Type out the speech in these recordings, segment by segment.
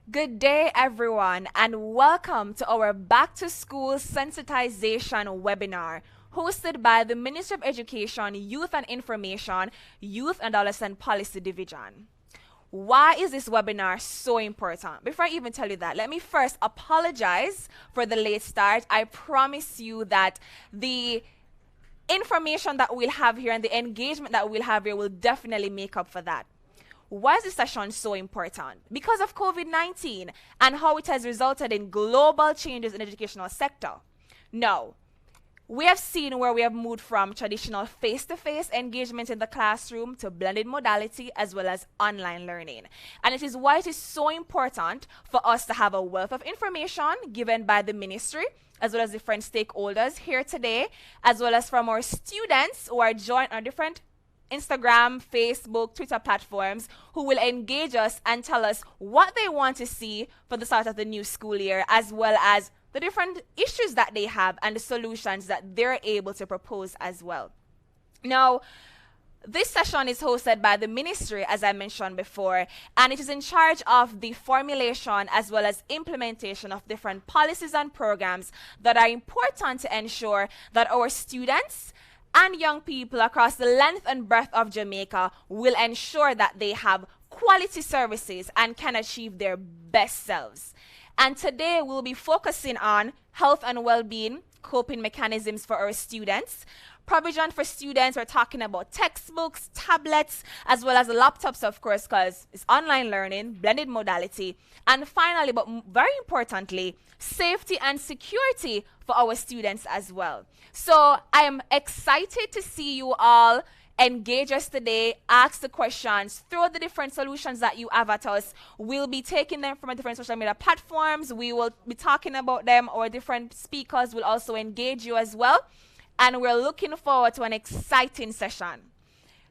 Good day, everyone, and welcome to our Back to School Sensitization webinar hosted by the Ministry of Education, Youth and Information, Youth and Adolescent Policy Division. Why is this webinar so important? Before I even tell you that, let me first apologize for the late start. I promise you that the information that we'll have here and the engagement that we'll have here will definitely make up for that. Why is this session so important? Because of COVID-19 and how it has resulted in global changes in the educational sector. Now, we have seen where we have moved from traditional face-to-face engagement in the classroom to blended modality as well as online learning. And it is why it is so important for us to have a wealth of information given by the ministry as well as different stakeholders here today, as well as from our students who are joined on different Instagram, Facebook, Twitter platforms who will engage us and tell us what they want to see for the start of the new school year, as well as the different issues that they have and the solutions that they're able to propose as well. Now, this session is hosted by the ministry, as I mentioned before, and it is in charge of the formulation as well as implementation of different policies and programs that are important to ensure that our students and young people across the length and breadth of Jamaica will ensure that they have quality services and can achieve their best selves. And today we'll be focusing on health and well-being, coping mechanisms for our students, provision for students. We're talking about textbooks, tablets, as well as laptops, of course, because it's online learning, blended modality. And finally, but very importantly, safety and security for our students as well. So I am excited to see you all engage us today, ask the questions, throw the different solutions that you have at us. We'll be taking them from different social media platforms. We will be talking about them, or different speakers will also engage you as well. And we're looking forward to an exciting session.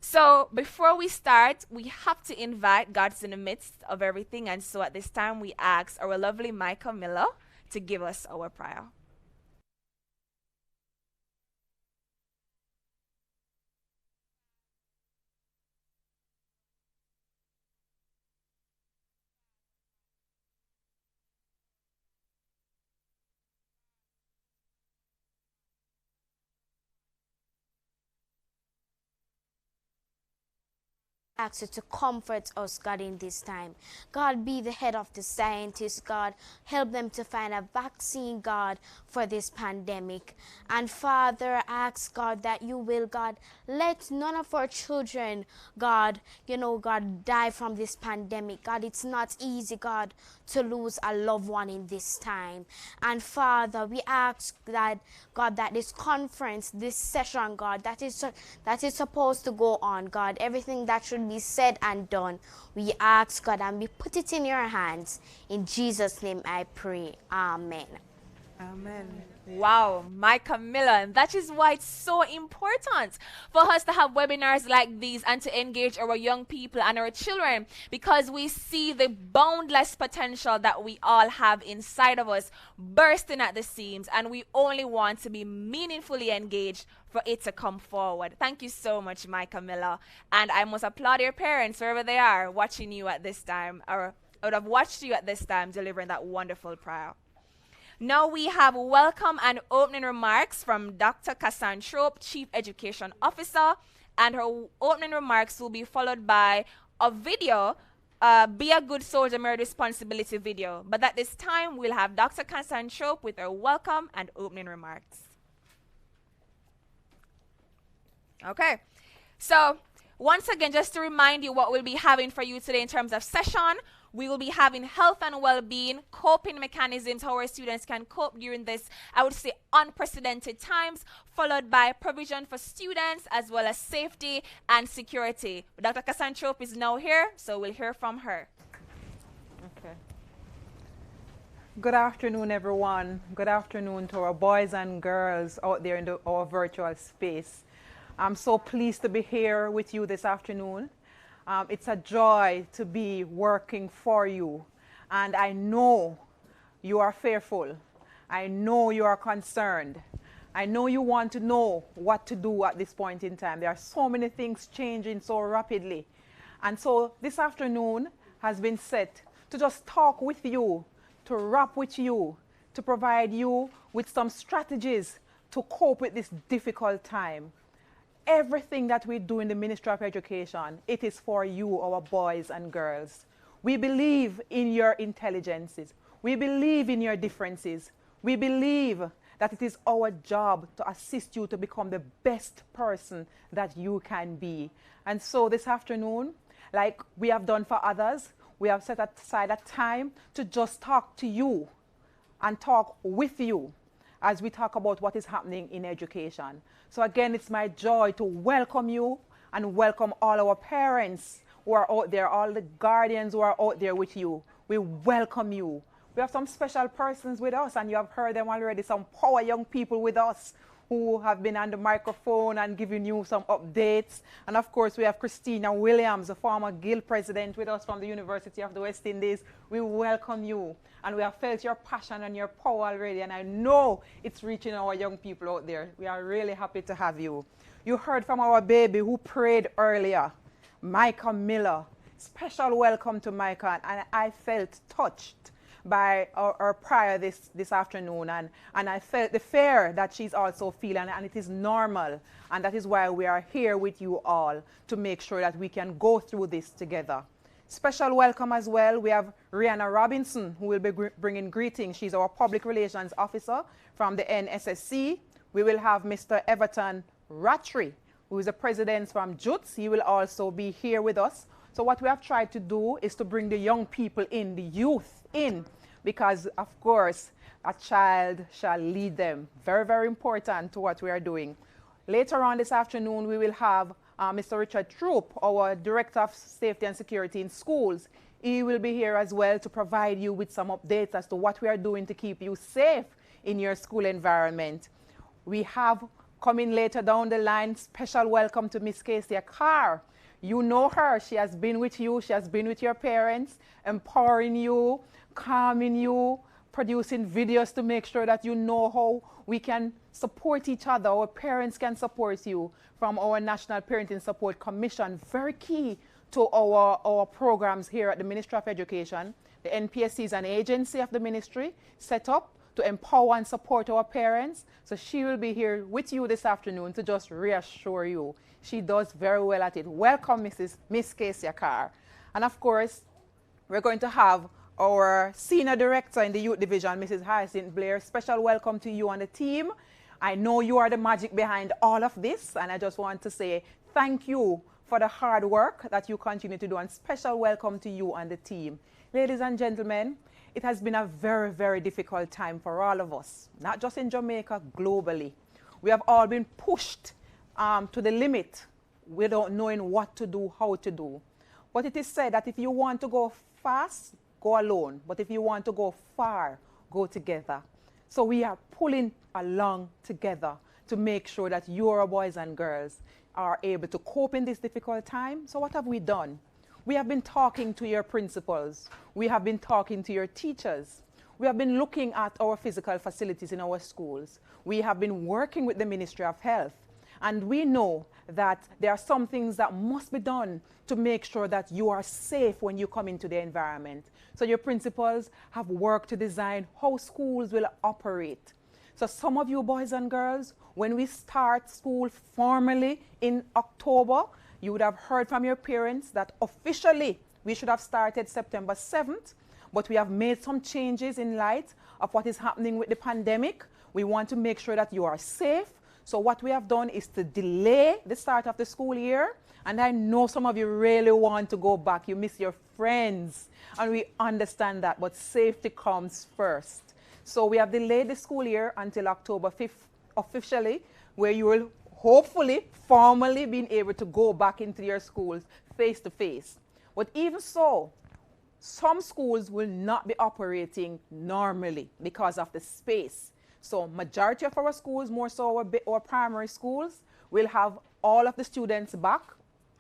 So before we start, we have to invite God's in the midst of everything. And so at this time, we ask our lovely Micah Miller to give us our prayer. Ask you to comfort us, God, in this time. God, be the head of the scientists, God. Help them to find a vaccine, God, for this pandemic. And Father, ask, God, that you will, God, let none of our children, God, God, die from this pandemic. God, it's not easy, God, to lose a loved one in this time. And Father, we ask that, God, that this conference, this session, God, that is supposed to go on, God, everything that should be said and done, we ask, God, and we put it in your hands. In Jesus' name I pray. Amen. Amen. Wow, Micah Miller. And that is why it's so important for us to have webinars like these and to engage our young people and our children, because we see the boundless potential that we all have inside of us bursting at the seams, and we only want to be meaningfully engaged for it to come forward. Thank you so much, Micah Miller. And I must applaud your parents wherever they are watching you at this time, or I would have watched you at this time delivering that wonderful prayer. Now we have welcome and opening remarks from Dr. Cassandra Trope, Chief Education Officer, and her opening remarks will be followed by a video, Be a Good Soldier, Married Responsibility video. But at this time, we'll have Dr. Cassandra Trope with her welcome and opening remarks. Okay, so once again, just to remind you what we'll be having for you today in terms of session, we will be having health and well-being, coping mechanisms, how our students can cope during this, I would say, unprecedented times, followed by provision for students, as well as safety and security. Dr. Cassandra Trope is now here, so we'll hear from her. Okay. Good afternoon, everyone. Good afternoon to our boys and girls out there in our virtual space. I'm so pleased to be here with you this afternoon. It's a joy to be working for you, and I know you are fearful. I know you are concerned. I know you want to know what to do at this point in time. There are so many things changing so rapidly. And so this afternoon has been set to just talk with you, to rap with you, to provide you with some strategies to cope with this difficult time. Everything that we do in the Ministry of Education, it is for you, our boys and girls. We believe in your intelligences. We believe in your differences. We believe that it is our job to assist you to become the best person that you can be. And so this afternoon, like we have done for others, we have set aside a time to just talk to you and talk with you as we talk about what is happening in education. So again, it's my joy to welcome you and welcome all our parents who are out there, all the guardians who are out there with you. We welcome you. We have some special persons with us, and you have heard them already, some power young people with us who have been on the microphone and giving you some updates. And of course, we have Christina Williams, a former Guild president with us from the University of the West Indies. We welcome you, and we have felt your passion and your power already, and I know it's reaching our young people out there. We are really happy to have you. You heard from our baby who prayed earlier, Micah Miller. Special welcome to Micah, and I felt touched by our prayer this afternoon, and I felt the fear that she's also feeling, and it is normal, and that is why we are here with you all to make sure that we can go through this together. Special welcome as well, we have Rihanna Robinson, who will be bringing greetings. She's our public relations officer from the NSSC. We will have Mr. Everton Rattray, who is the president from JUTS. He will also be here with us. So what we have tried to do is to bring the young people in, the youth in, because of course a child shall lead them. Very, very important to what we are doing. Later on this afternoon, we will have Mr. Richard Trope, our Director of Safety and Security in Schools. He will be here as well to provide you with some updates as to what we are doing to keep you safe in your school environment. We have coming later down the line, special welcome to Miss Casey Carr. You know her. She has been with you. She has been with your parents, empowering you, calming you, producing videos to make sure that you know how we can support each other. Our parents can support you from our National Parenting Support Commission. Very key to our programs here at the Ministry of Education. The NPSC is an agency of the ministry set up to empower and support our parents. So she will be here with you this afternoon to just reassure you. She does very well at it. Welcome, Miss Casey Carr. And of course, we're going to have our Senior Director in the Youth Division, Mrs. Hyacinth Blair. Special welcome to you and the team. I know you are the magic behind all of this, and I just want to say thank you for the hard work that you continue to do, and special welcome to you and the team. Ladies and gentlemen, it has been a very, very difficult time for all of us, not just in Jamaica, globally. We have all been pushed to the limit without knowing what to do, how to do. But it is said that if you want to go fast, go alone. But if you want to go far, go together. So we are pulling along together to make sure that your boys and girls are able to cope in this difficult time. So what have we done? We have been talking to your principals. We have been talking to your teachers. We have been looking at our physical facilities in our schools. We have been working with the Ministry of Health. And we know that there are some things that must be done to make sure that you are safe when you come into the environment. So your principals have worked to design how schools will operate. So some of you boys and girls, when we start school formally in October, you would have heard from your parents that officially we should have started September 7th, but we have made some changes in light of what is happening with the pandemic. We want to make sure that you are safe. So what we have done is to delay the start of the school year. And I know some of you really want to go back. You miss your friends. And we understand that, but safety comes first. So we have delayed the school year until October 5th officially, where you will hopefully formally be able to go back into your schools face to face. But even so, some schools will not be operating normally because of the space. So majority of our schools, more so our primary schools, will have all of the students back,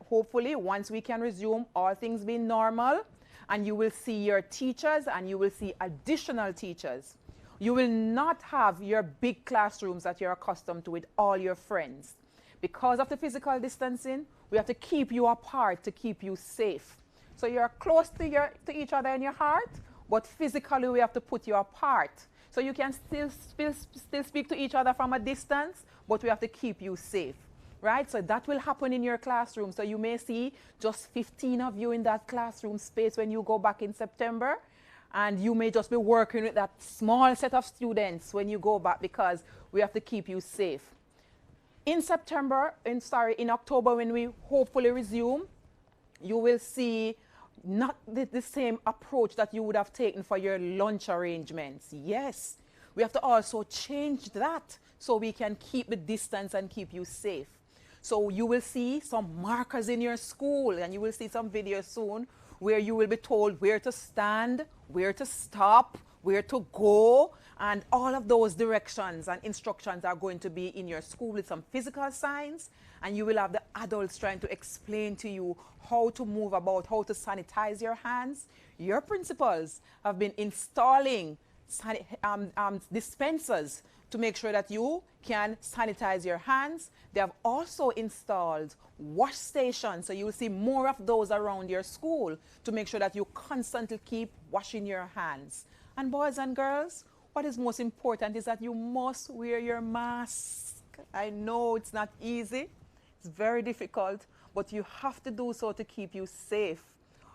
hopefully, once we can resume all things being normal. And you will see your teachers and you will see additional teachers. You will not have your big classrooms that you're accustomed to with all your friends. Because of the physical distancing, we have to keep you apart to keep you safe. So you're close to each other in your heart, but physically we have to put you apart. So you can still speak to each other from a distance, but we have to keep you safe, right? So that will happen in your classroom. So you may see just 15 of you in that classroom space when you go back in September, and you may just be working with that small set of students when you go back because we have to keep you safe. In October, when we hopefully resume, you will see not the same approach that you would have taken for your lunch arrangements. Yes, we have to also change that so we can keep the distance and keep you safe. So you will see some markers in your school, and you will see some videos soon where you will be told where to stand, where to stop, where to go, and all of those directions and instructions are going to be in your school with some physical signs, and you will have the adults trying to explain to you how to move about, how to sanitize your hands. Your principals have been installing dispensers to make sure that you can sanitize your hands. They have also installed wash stations, so you'll see more of those around your school to make sure that you constantly keep washing your hands. And boys and girls, what is most important is that you must wear your mask. I know it's not easy, it's very difficult, but you have to do so to keep you safe.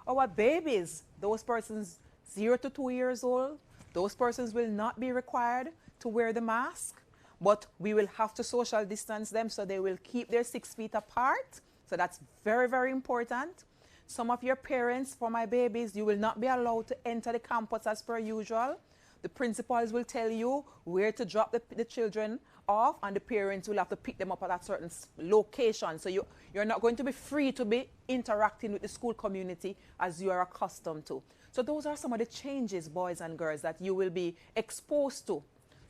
Our babies, those persons 0 to 2 years old, those persons will not be required to wear the mask, but we will have to social distance them, so they will keep their 6 feet apart. So that's very, very important. Some of your parents, for my babies, you will not be allowed to enter the campus as per usual. The principals will tell you where to drop the children off, and the parents will have to pick them up at a certain location. So you're not going to be free to be interacting with the school community as you are accustomed to. So those are some of the changes, boys and girls, that you will be exposed to.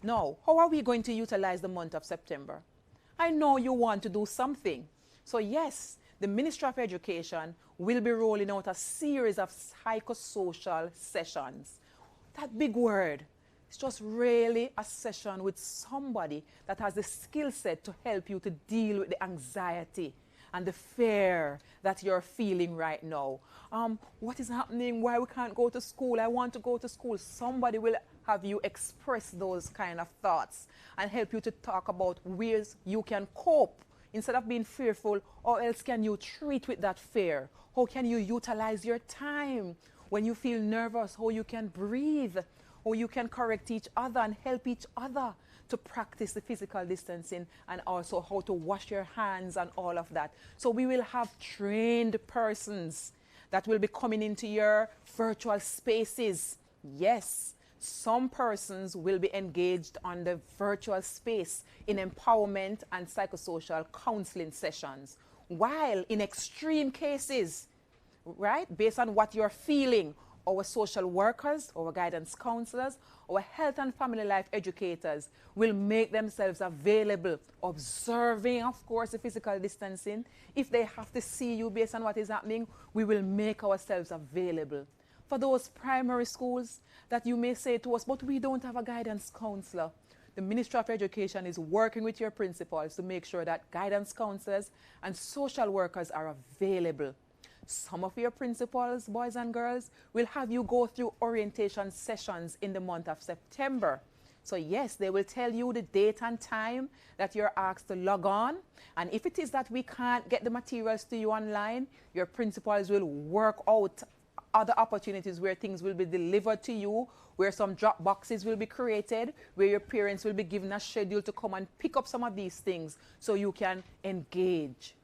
Now, how are we going to utilize the month of September? I know you want to do something. So yes, the Ministry of Education will be rolling out a series of psychosocial sessions. That big word, it's just really a session with somebody that has the skill set to help you to deal with the anxiety and the fear that you're feeling right now. What is happening? Why we can't go to school? I want to go to school. Somebody will have you express those kind of thoughts and help you to talk about ways you can cope instead of being fearful. Or else can you treat with that fear? How can you utilize your time when you feel nervous? How you can breathe? How you can correct each other and help each other to practice the physical distancing, and also how to wash your hands and all of that. So we will have trained persons that will be coming into your virtual spaces. Yes, some persons will be engaged on the virtual space in empowerment and psychosocial counseling sessions, while in extreme cases, right, based on what you're feeling, our social workers, our guidance counselors, our health and family life educators will make themselves available, observing, of course, the physical distancing. If they have to see you based on what is happening, we will make ourselves available. For those primary schools that you may say to us, but we don't have a guidance counselor, the Ministry of Education is working with your principals to make sure that guidance counselors and social workers are available. Some of your principals, boys and girls, will have you go through orientation sessions in the month of September. So yes, they will tell you the date and time that you're asked to log on. And if it is that we can't get the materials to you online, your principals will work out other opportunities where things will be delivered to you, where some drop boxes will be created, where your parents will be given a schedule to come and pick up some of these things so you can engage.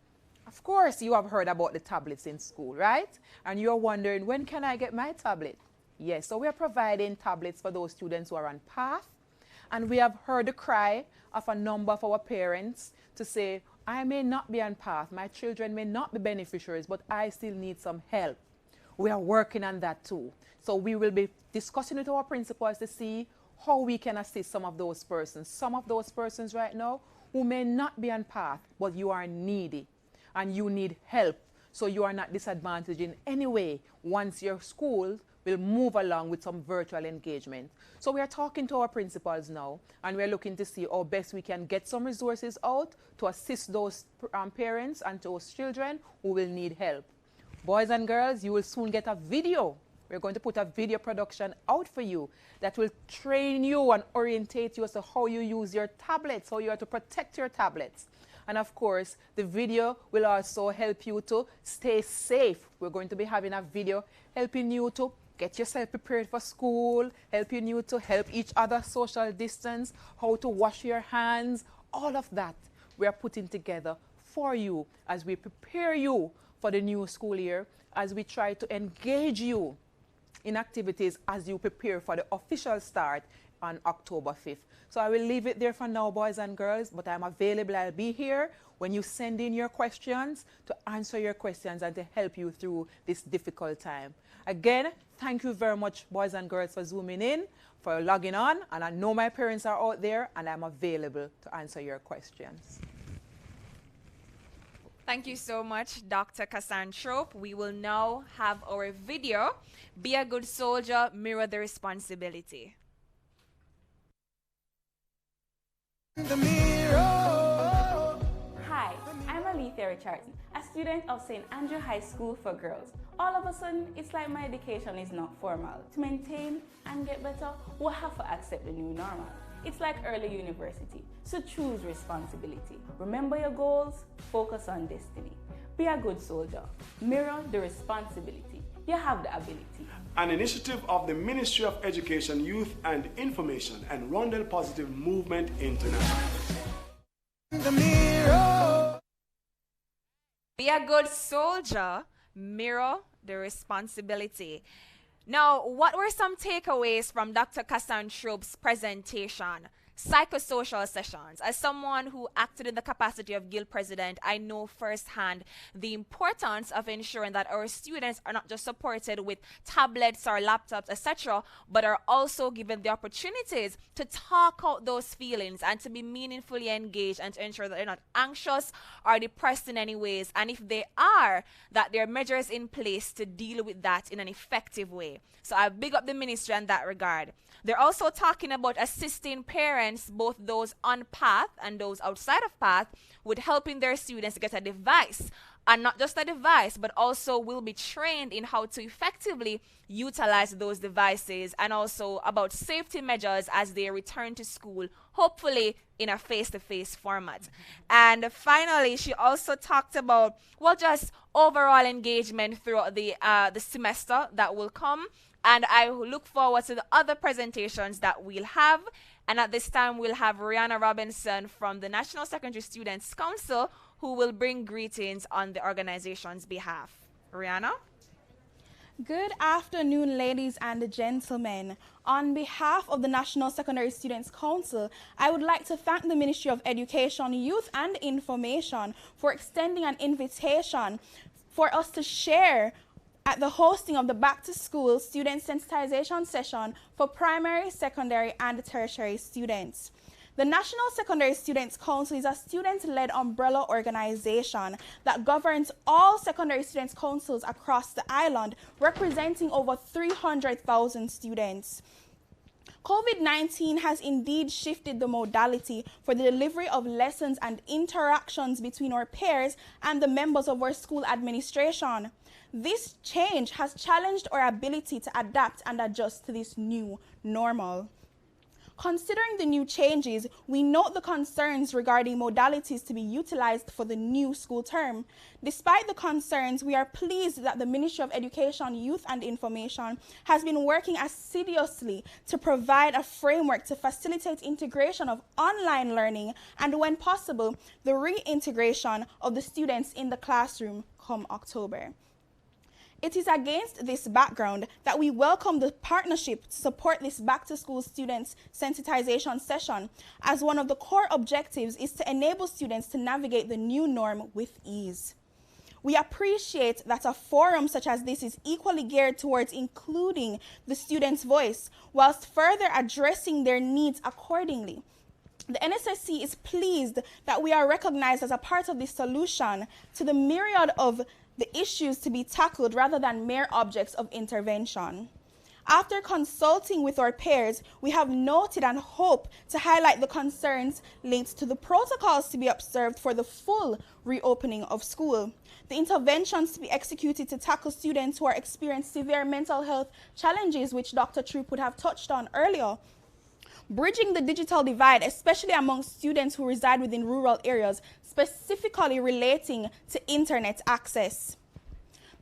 Of course, you have heard about the tablets in school, right? And you're wondering, when can I get my tablet? Yes, so we're providing tablets for those students who are on PATH. And we have heard the cry of a number of our parents to say, I may not be on PATH, my children may not be beneficiaries, but I still need some help. We are working on that too. So we will be discussing with our principals to see how we can assist some of those persons. Some of those persons right now who may not be on PATH, but you are needy and you need help, so you are not disadvantaged in any way once your school will move along with some virtual engagement. So we are talking to our principals now, and we're looking to see how best we can get some resources out to assist those parents and those children who will need help. Boys and girls, you will soon get a video. We're going to put a video production out for you that will train you and orientate you as to how you use your tablets, how you are to protect your tablets. And of course, the video will also help you to stay safe. We're going to be having a video helping you to get yourself prepared for school, helping you to help each other social distance, how to wash your hands, all of that we are putting together for you as we prepare you for the new school year, as we try to engage you in activities as you prepare for the official start on October 5th. So I will leave it there for now, boys and girls, but I'm available. I'll be here when you send in your questions to answer your questions and to help you through this difficult time. Again, thank you very much, boys and girls, for zooming in, for logging on, and I know my parents are out there and I'm available to answer your questions. Thank you so much, Dr. Trope. We will now have our video, Be a Good Soldier, Mirror the Responsibility. Hi, I'm Alethea Richardson, a student of St. Andrew High School for Girls. All of a sudden, it's like my education is not formal. To maintain and get better, we'll have to accept the new normal. It's like early university, so choose responsibility. Remember your goals, focus on destiny. Be a good soldier, mirror the responsibility. You have the ability. An initiative of the Ministry of Education, Youth and Information and Rondell Positive Movement International. Be a good soldier, mirror the responsibility. Now, what were some takeaways from Dr. Trope's presentation? Psychosocial sessions. As someone who acted in the capacity of guild president, I know firsthand the importance of ensuring that our students are not just supported with tablets or laptops, etc., but are also given the opportunities to talk out those feelings and to be meaningfully engaged and to ensure that they're not anxious or depressed in any ways. And if they are, that there are measures in place to deal with that in an effective way. So I big up the ministry in that regard. They're also talking about assisting parents, both those on path and those outside of path, with helping their students get a device. And not just a device, but also will be trained in how to effectively utilize those devices, and also about safety measures as they return to school, hopefully in a face-to-face format. And finally, she also talked about, well, just overall engagement throughout the semester that will come. And I look forward to the other presentations that we'll have. And at this time, we'll have Rihanna Robinson from the National Secondary Students Council, who will bring greetings on the organization's behalf. Rihanna? Good afternoon, ladies and gentlemen. On behalf of the National Secondary Students Council, I would like to thank the Ministry of Education, Youth and Information for extending an invitation for us to share at the hosting of the Back to School Student Sensitization Session for primary, secondary, and tertiary students. The National Secondary Students Council is a student-led umbrella organization that governs all secondary students' councils across the island, representing over 300,000 students. COVID-19 has indeed shifted the modality for the delivery of lessons and interactions between our peers and the members of our school administration. This change has challenged our ability to adapt and adjust to this new normal. Considering the new changes, we note the concerns regarding modalities to be utilized for the new school term. Despite the concerns, we are pleased that the Ministry of Education, Youth and Information has been working assiduously to provide a framework to facilitate integration of online learning and, when possible, the reintegration of the students in the classroom come October. It is against this background that we welcome the partnership to support this back-to-school students sensitization session, as one of the core objectives is to enable students to navigate the new norm with ease. We appreciate that a forum such as this is equally geared towards including the students' voice, whilst further addressing their needs accordingly. The NSSC is pleased that we are recognized as a part of the solution to the myriad of the issues to be tackled rather than mere objects of intervention. After consulting with our peers, we have noted and hope to highlight the concerns linked to the protocols to be observed for the full reopening of school. The interventions to be executed to tackle students who are experiencing severe mental health challenges, which Dr. Trope would have touched on earlier. Bridging the digital divide, especially among students who reside within rural areas, specifically relating to internet access.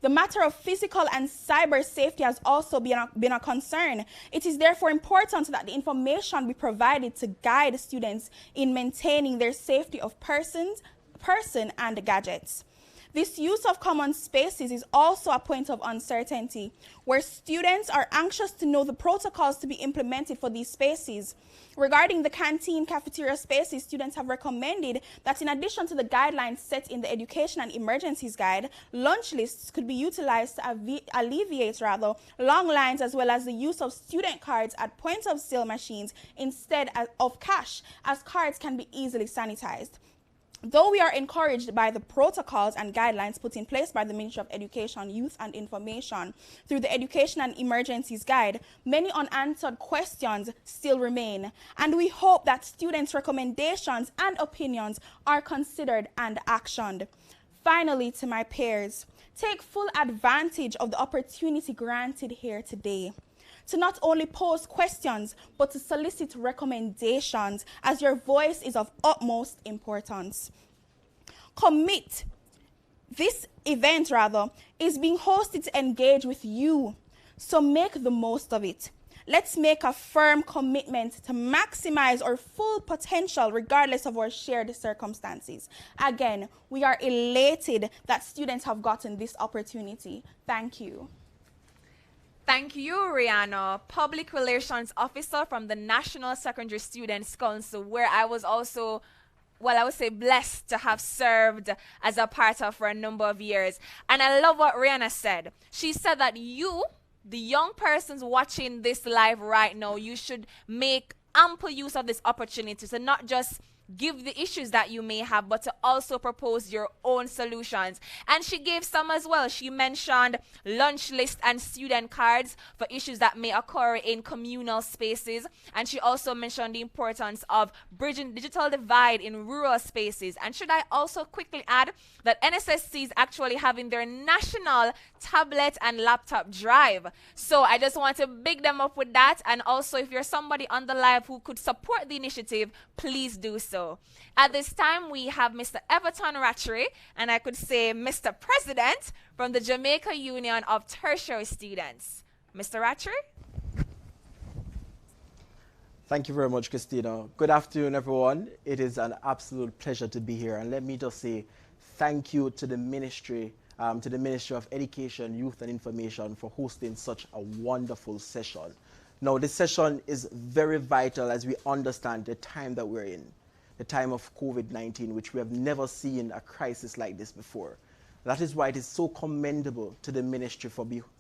The matter of physical and cyber safety has also been a concern. It is therefore important that the information be provided to guide students in maintaining their safety of person and gadgets. This use of common spaces is also a point of uncertainty, where students are anxious to know the protocols to be implemented for these spaces. Regarding the canteen cafeteria spaces, students have recommended that in addition to the guidelines set in the Education and Emergencies Guide, lunch lists could be utilized to alleviate long lines, as well as the use of student cards at point of sale machines instead of cash, as cards can be easily sanitized. Though we are encouraged by the protocols and guidelines put in place by the Ministry of Education, Youth and Information through the Education and Emergencies Guide, many unanswered questions still remain, and we hope that students' recommendations and opinions are considered and actioned. Finally, to my peers, take full advantage of the opportunity granted here today to not only pose questions, but to solicit recommendations, as your voice is of utmost importance. This event is being hosted to engage with you, so make the most of it. Let's make a firm commitment to maximize our full potential regardless of our shared circumstances. Again, we are elated that students have gotten this opportunity. Thank you. Thank you, Rihanna, Public Relations Officer from the National Secondary Students Council, where I was also, I would say blessed to have served as a part of for a number of years. And I love what Rihanna said. She said that you, the young persons watching this live right now, you should make ample use of this opportunity to not just give the issues that you may have, but to also propose your own solutions. And she gave some as well. She mentioned lunch list and student cards for issues that may occur in communal spaces. And she also mentioned the importance of bridging digital divide in rural spaces. And should I also quickly add that NSSC is actually having their national tablet and laptop drive. So I just want to big them up with that. And also, if you're somebody on the live who could support the initiative, please do so. At this time, we have Mr. Everton Ratchery, and I could say Mr. President from the Jamaica Union of Tertiary Students. Mr. Ratchery? Thank you very much, Christina. Good afternoon, everyone. It is an absolute pleasure to be here. And let me just say thank you to the Ministry of Education, Youth and Information for hosting such a wonderful session. Now, this session is very vital as we understand the time that we're in. The time of COVID-19, which we have never seen a crisis like this before. That is why it is so commendable to the ministry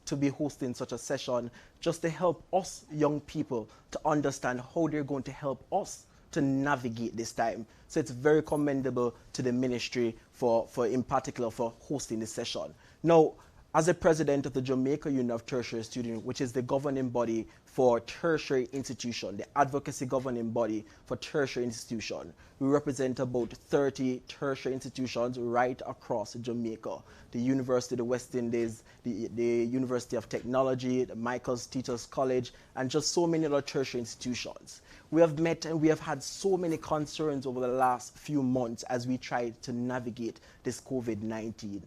to be hosting such a session, just to help us young people to understand how they're going to help us to navigate this time. So it's very commendable to the ministry in particular for hosting this session. Now, as the president of the Jamaica Union of Tertiary Students, which is the governing body for tertiary institution, the advocacy governing body for tertiary institution, we represent about 30 tertiary institutions right across Jamaica. The University of the West Indies, the University of Technology, the Michael's Teachers College, and just so many other tertiary institutions. We have met and we have had so many concerns over the last few months as we try to navigate this COVID-19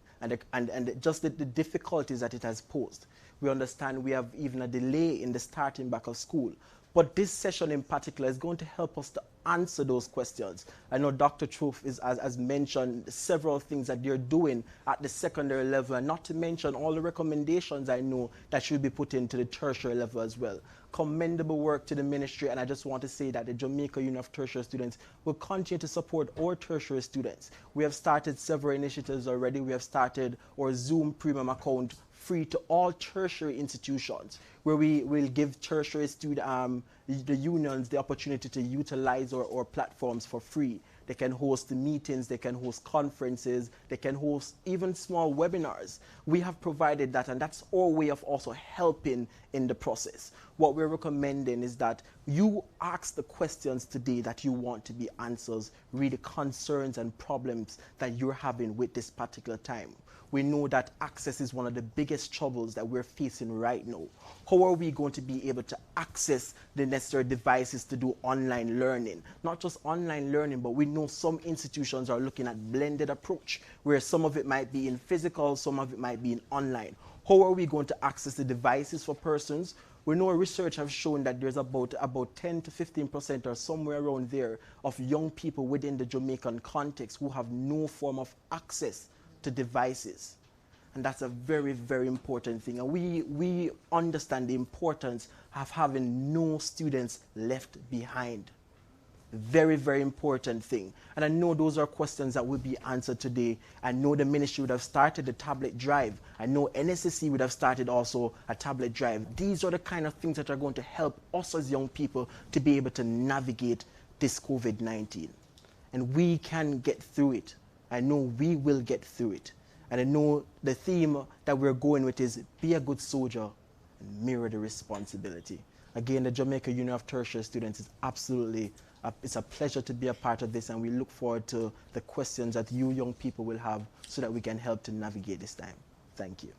and just the difficulties that it has posed. We understand we have even a delay in the starting back of school. But this session in particular is going to help us to answer those questions. I know Dr. Trope has mentioned several things that they're doing at the secondary level, and not to mention all the recommendations I know that should be put into the tertiary level as well. Commendable work to the ministry, and I just want to say that the Jamaica Union of Tertiary Students will continue to support our tertiary students. We have started several initiatives already. We have started our Zoom premium account free to all tertiary institutions, where we will give tertiary students, the unions, the opportunity to utilize our platforms for free. They can host meetings, they can host conferences, they can host even small webinars. We have provided that, and that's our way of also helping in the process. What we're recommending is that you ask the questions today that you want to be answers, really concerns and problems that you're having with this particular time. we know that access is one of the biggest troubles that we're facing right now. How are we going to be able to access the necessary devices to do online learning? Not just online learning, but we know some institutions are looking at blended approach, where some of it might be in physical, some of it might be in online. How are we going to access the devices for persons? We know research has shown that there's about 10 to 15% or somewhere around there of young people within the Jamaican context who have no form of access to devices. And that's a very, very important thing. And we understand the importance of having no students left behind. Very, very important thing. And I know those are questions that will be answered today. I know the ministry would have started the tablet drive. I know NSSC would have started also a tablet drive. These are the kind of things that are going to help us as young people to be able to navigate this COVID-19. And we can get through it. I know we will get through it. And I know the theme that we're going with is be a good soldier and mirror the responsibility. Again, the Jamaica Union of Tertiary Students is absolutely, it's a pleasure to be a part of this, and we look forward to the questions that you young people will have so that we can help to navigate this time. Thank you.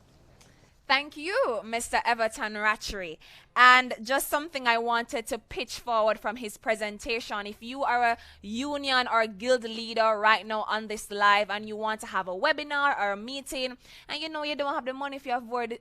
Thank you, Mr. Everton Ratchery. And just something I wanted to pitch forward from his presentation. If you are a union or guild leader right now on this live and you want to have a webinar or a meeting, and you know you don't have the money if you afford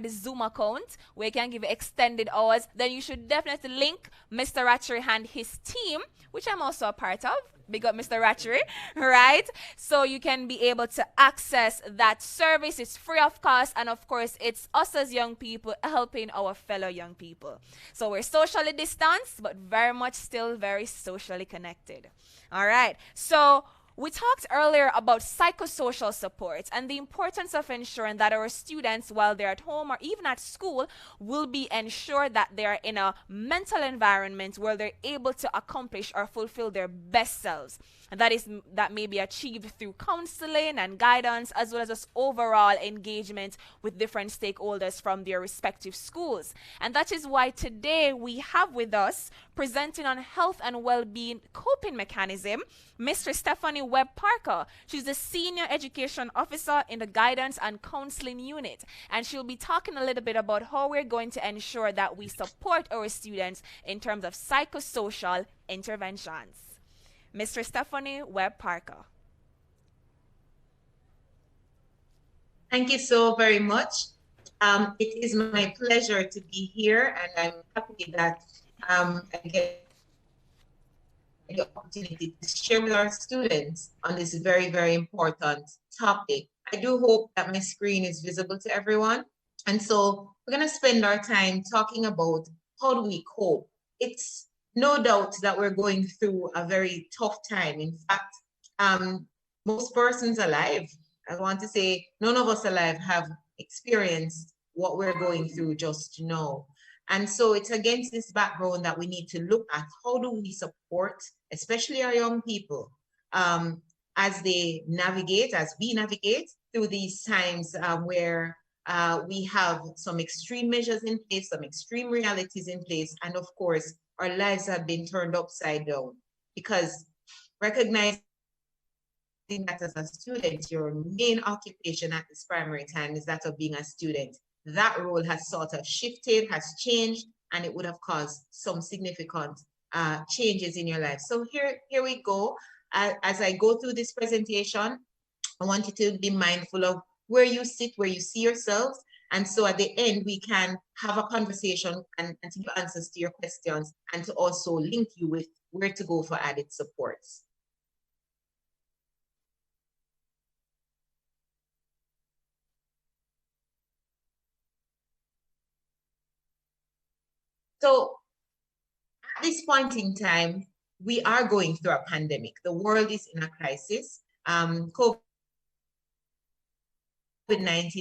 the Zoom account where you can give extended hours, then you should definitely link Mr. Ratchery and his team, which I'm also a part of. Big up Mr. Ratchery, right? So you can be able to access that service. It's free of cost, and of course, it's us as young people helping our fellow young people. So we're socially distanced, but very much still very socially connected. All right. So we talked earlier about psychosocial supports and the importance of ensuring that our students, while they're at home or even at school, will be ensured that they're in a mental environment where they're able to accomplish or fulfill their best selves. And that may be achieved through counseling and guidance, as well as just overall engagement with different stakeholders from their respective schools. And that is why today we have with us, presenting on health and well-being coping mechanism, Mr. Stephanie Webb Parker. She's the Senior Education Officer in the Guidance and Counseling Unit. And she'll be talking a little bit about how we're going to ensure that we support our students in terms of psychosocial interventions. Mr. Stephanie Webb Parker. Thank you so very much. It is my pleasure to be here, and I'm happy that I get the opportunity to share with our students on this very, very important topic. I do hope that my screen is visible to everyone. And so we're going to spend our time talking about how do we cope. It's no doubt that we're going through a very tough time. In fact, most persons alive, I want to say none of us alive have experienced what we're going through just now. And so it's against this background that we need to look at how do we support, especially our young people, as they navigate, as we navigate through these times where we have some extreme measures in place, some extreme realities in place, and of course, our lives have been turned upside down. Because recognizing that as a student, your main occupation at this primary time is that of being a student. That role has sort of shifted, has changed, and it would have caused some significant changes in your life. So here we go. As I go through this presentation, I want you to be mindful of where you sit, where you see yourselves. And so at the end, we can have a conversation and to give answers to your questions and to also link you with where to go for added supports. So at this point in time, we are going through a pandemic. The world is in a crisis. COVID-19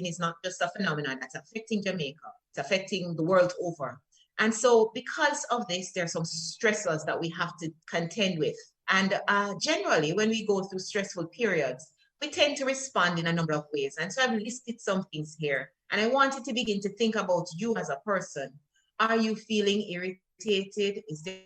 is not just a phenomenon that's affecting Jamaica, it's affecting the world over. And so because of this, there are some stressors that we have to contend with. And generally, when we go through stressful periods, we tend to respond in a number of ways. And so I've listed some things here. And I wanted to begin to think about you as a person. Are you feeling irritated? Is there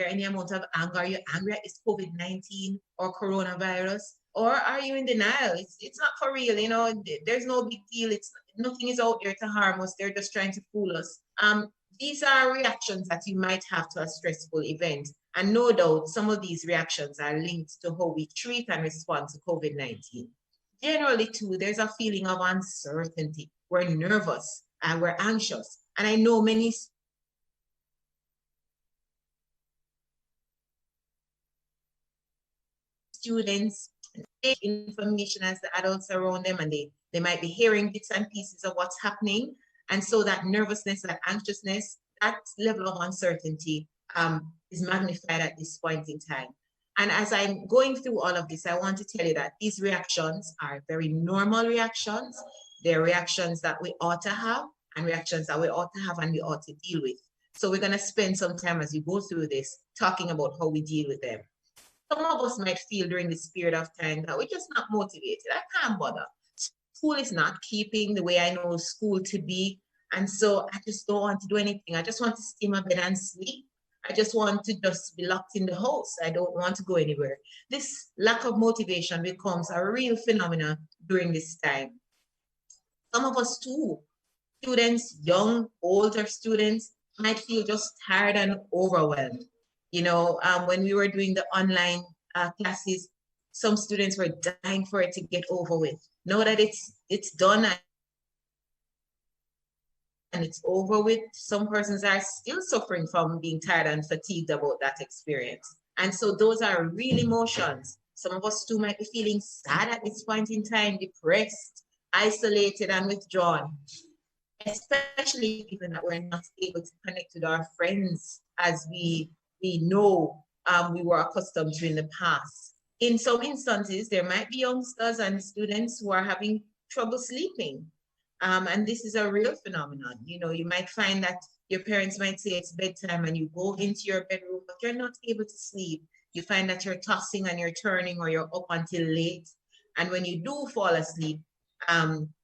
any amount of anger? Are you angry at this COVID-19 or coronavirus? Or are you in denial? It's not for real, you know, there's no big deal. It's nothing is out there to harm us. They're just trying to fool us. These are reactions that you might have to a stressful event. And no doubt, some of these reactions are linked to how we treat and respond to COVID-19. Generally, too, there's a feeling of uncertainty. We're nervous and we're anxious. And I know many students take information as the adults around them, and they might be hearing bits and pieces of what's happening. And so that nervousness, that anxiousness, that level of uncertainty is magnified at this point in time. And as I'm going through all of this, I want to tell you that these reactions are very normal reactions. They're reactions that we ought to have, and reactions that we ought to have and we ought to deal with. So we're going to spend some time as we go through this talking about how we deal with them. Some of us might feel during this period of time that we're just not motivated. I can't bother. School is not keeping the way I know school to be. And so I just don't want to do anything. I just want to stay in my bed and sleep. I just want to just be locked in the house. I don't want to go anywhere. This lack of motivation becomes a real phenomenon during this time. Some of us too, students, young, older students, might feel just tired and overwhelmed. You know, when we were doing the online classes, some students were dying for it to get over with. Know that it's done and it's over with. Some persons are still suffering from being tired and fatigued about that experience. And so those are real emotions. Some of us too might be feeling sad at this point in time, depressed, isolated and withdrawn, especially given that we're not able to connect with our friends as we know we were accustomed to in the past. In some instances, there might be youngsters and students who are having trouble sleeping. And this is a real phenomenon. You know, you might find that your parents might say it's bedtime and you go into your bedroom, but you're not able to sleep. You find that you're tossing and you're turning or you're up until late. And when you do fall asleep,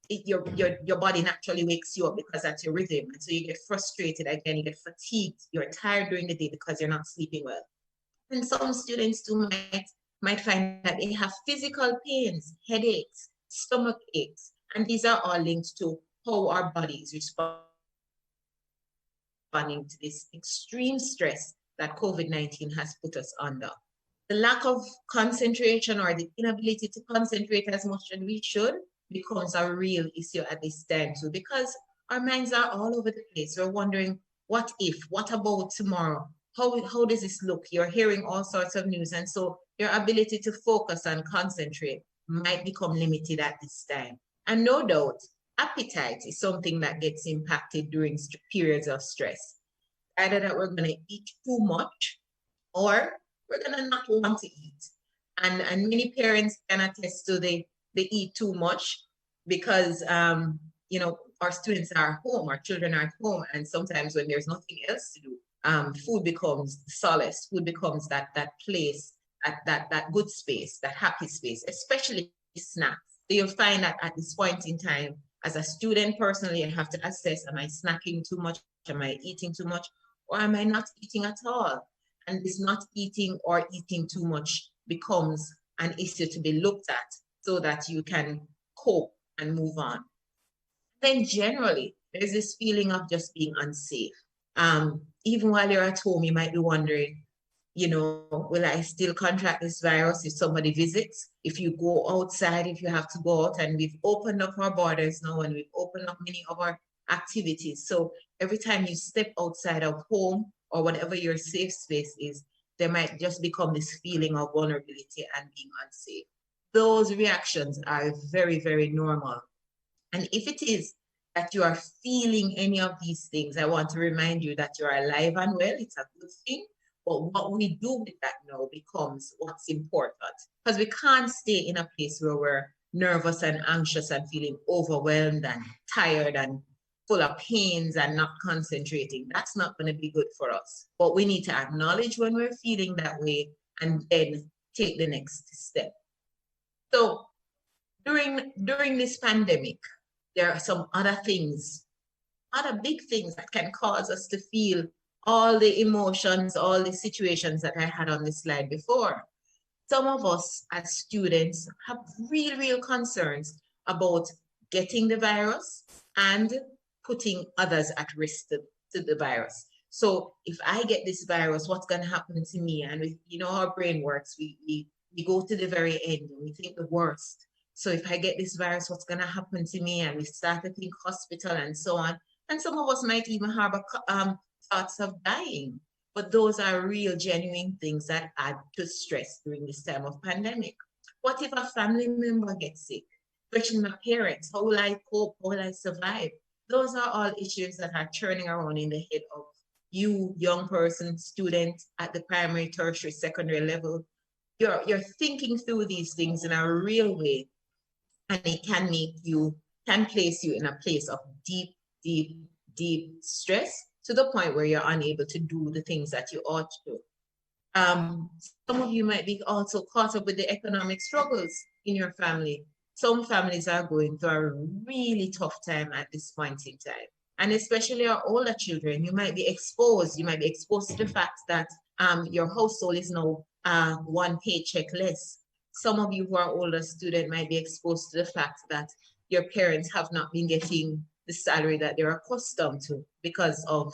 your body naturally wakes you up because that's your rhythm. And so you get frustrated again, you get fatigued, you're tired during the day because you're not sleeping well. And some students too might find that they have physical pains, headaches, stomach aches, and these are all linked to how our bodies responding to this extreme stress that COVID-19 has put us under. The lack of concentration or the inability to concentrate as much as we should becomes a real issue at this time too, because our minds are all over the place. We're wondering, what if, what about tomorrow? How does this look? You're hearing all sorts of news. And so your ability to focus and concentrate might become limited at this time. And no doubt, appetite is something that gets impacted during periods of stress. Either that we're going to eat too much or we're going to not want to eat. And many parents can attest to they eat too much because, you know, our students are home, our children are home. And sometimes when there's nothing else to do, food becomes solace, food becomes that place, that good space, that happy space, especially snacks. So you'll find that at this point in time, as a student personally, I have to assess, am I snacking too much? Am I eating too much? Or am I not eating at all? And this not eating or eating too much becomes an issue to be looked at so that you can cope and move on. Then generally, there's this feeling of just being unsafe. Even while you're at home, you might be wondering, you know, will I still contract this virus if somebody visits? If you go outside, if you have to go out, and we've opened up our borders now and we've opened up many of our activities. So every time you step outside of home or whatever your safe space is, there might just become this feeling of vulnerability and being unsafe. Those reactions are very, very normal. And if it is that you are feeling any of these things, I want to remind you that you're alive and well. It's a good thing. But what we do with that now becomes what's important. Because we can't stay in a place where we're nervous and anxious and feeling overwhelmed and tired and full of pains and not concentrating. That's not going to be good for us. But we need to acknowledge when we're feeling that way and then take the next step. So during this pandemic, there are some other things, other big things that can cause us to feel all the emotions, all the situations that I had on the slide before. Some of us as students have real concerns about getting the virus and putting others at risk to the virus. So if I get this virus, what's going to happen to me? And you know how our brain works. We go to the very end and we think the worst. So if I get this virus, what's going to happen to me? And we start to think hospital and so on. And some of us might even harbor thoughts of dying. But those are real, genuine things that add to stress during this time of pandemic. What if a family member gets sick? Especially my parents, how will I cope? How will I survive? Those are all issues that are churning around in the head of you, young person, student at the primary, tertiary, secondary level. You're thinking through these things in a real way, and it can place you in a place of deep stress, to the point where you're unable to do the things that you ought to. Some of you might be also caught up with the economic struggles in your family. Some families are going through a really tough time at this point in time. And especially our older children, you might be exposed to the fact that your household is now one paycheck less. Some of you who are older students might be exposed to the fact that your parents have not been getting the salary that they're accustomed to because of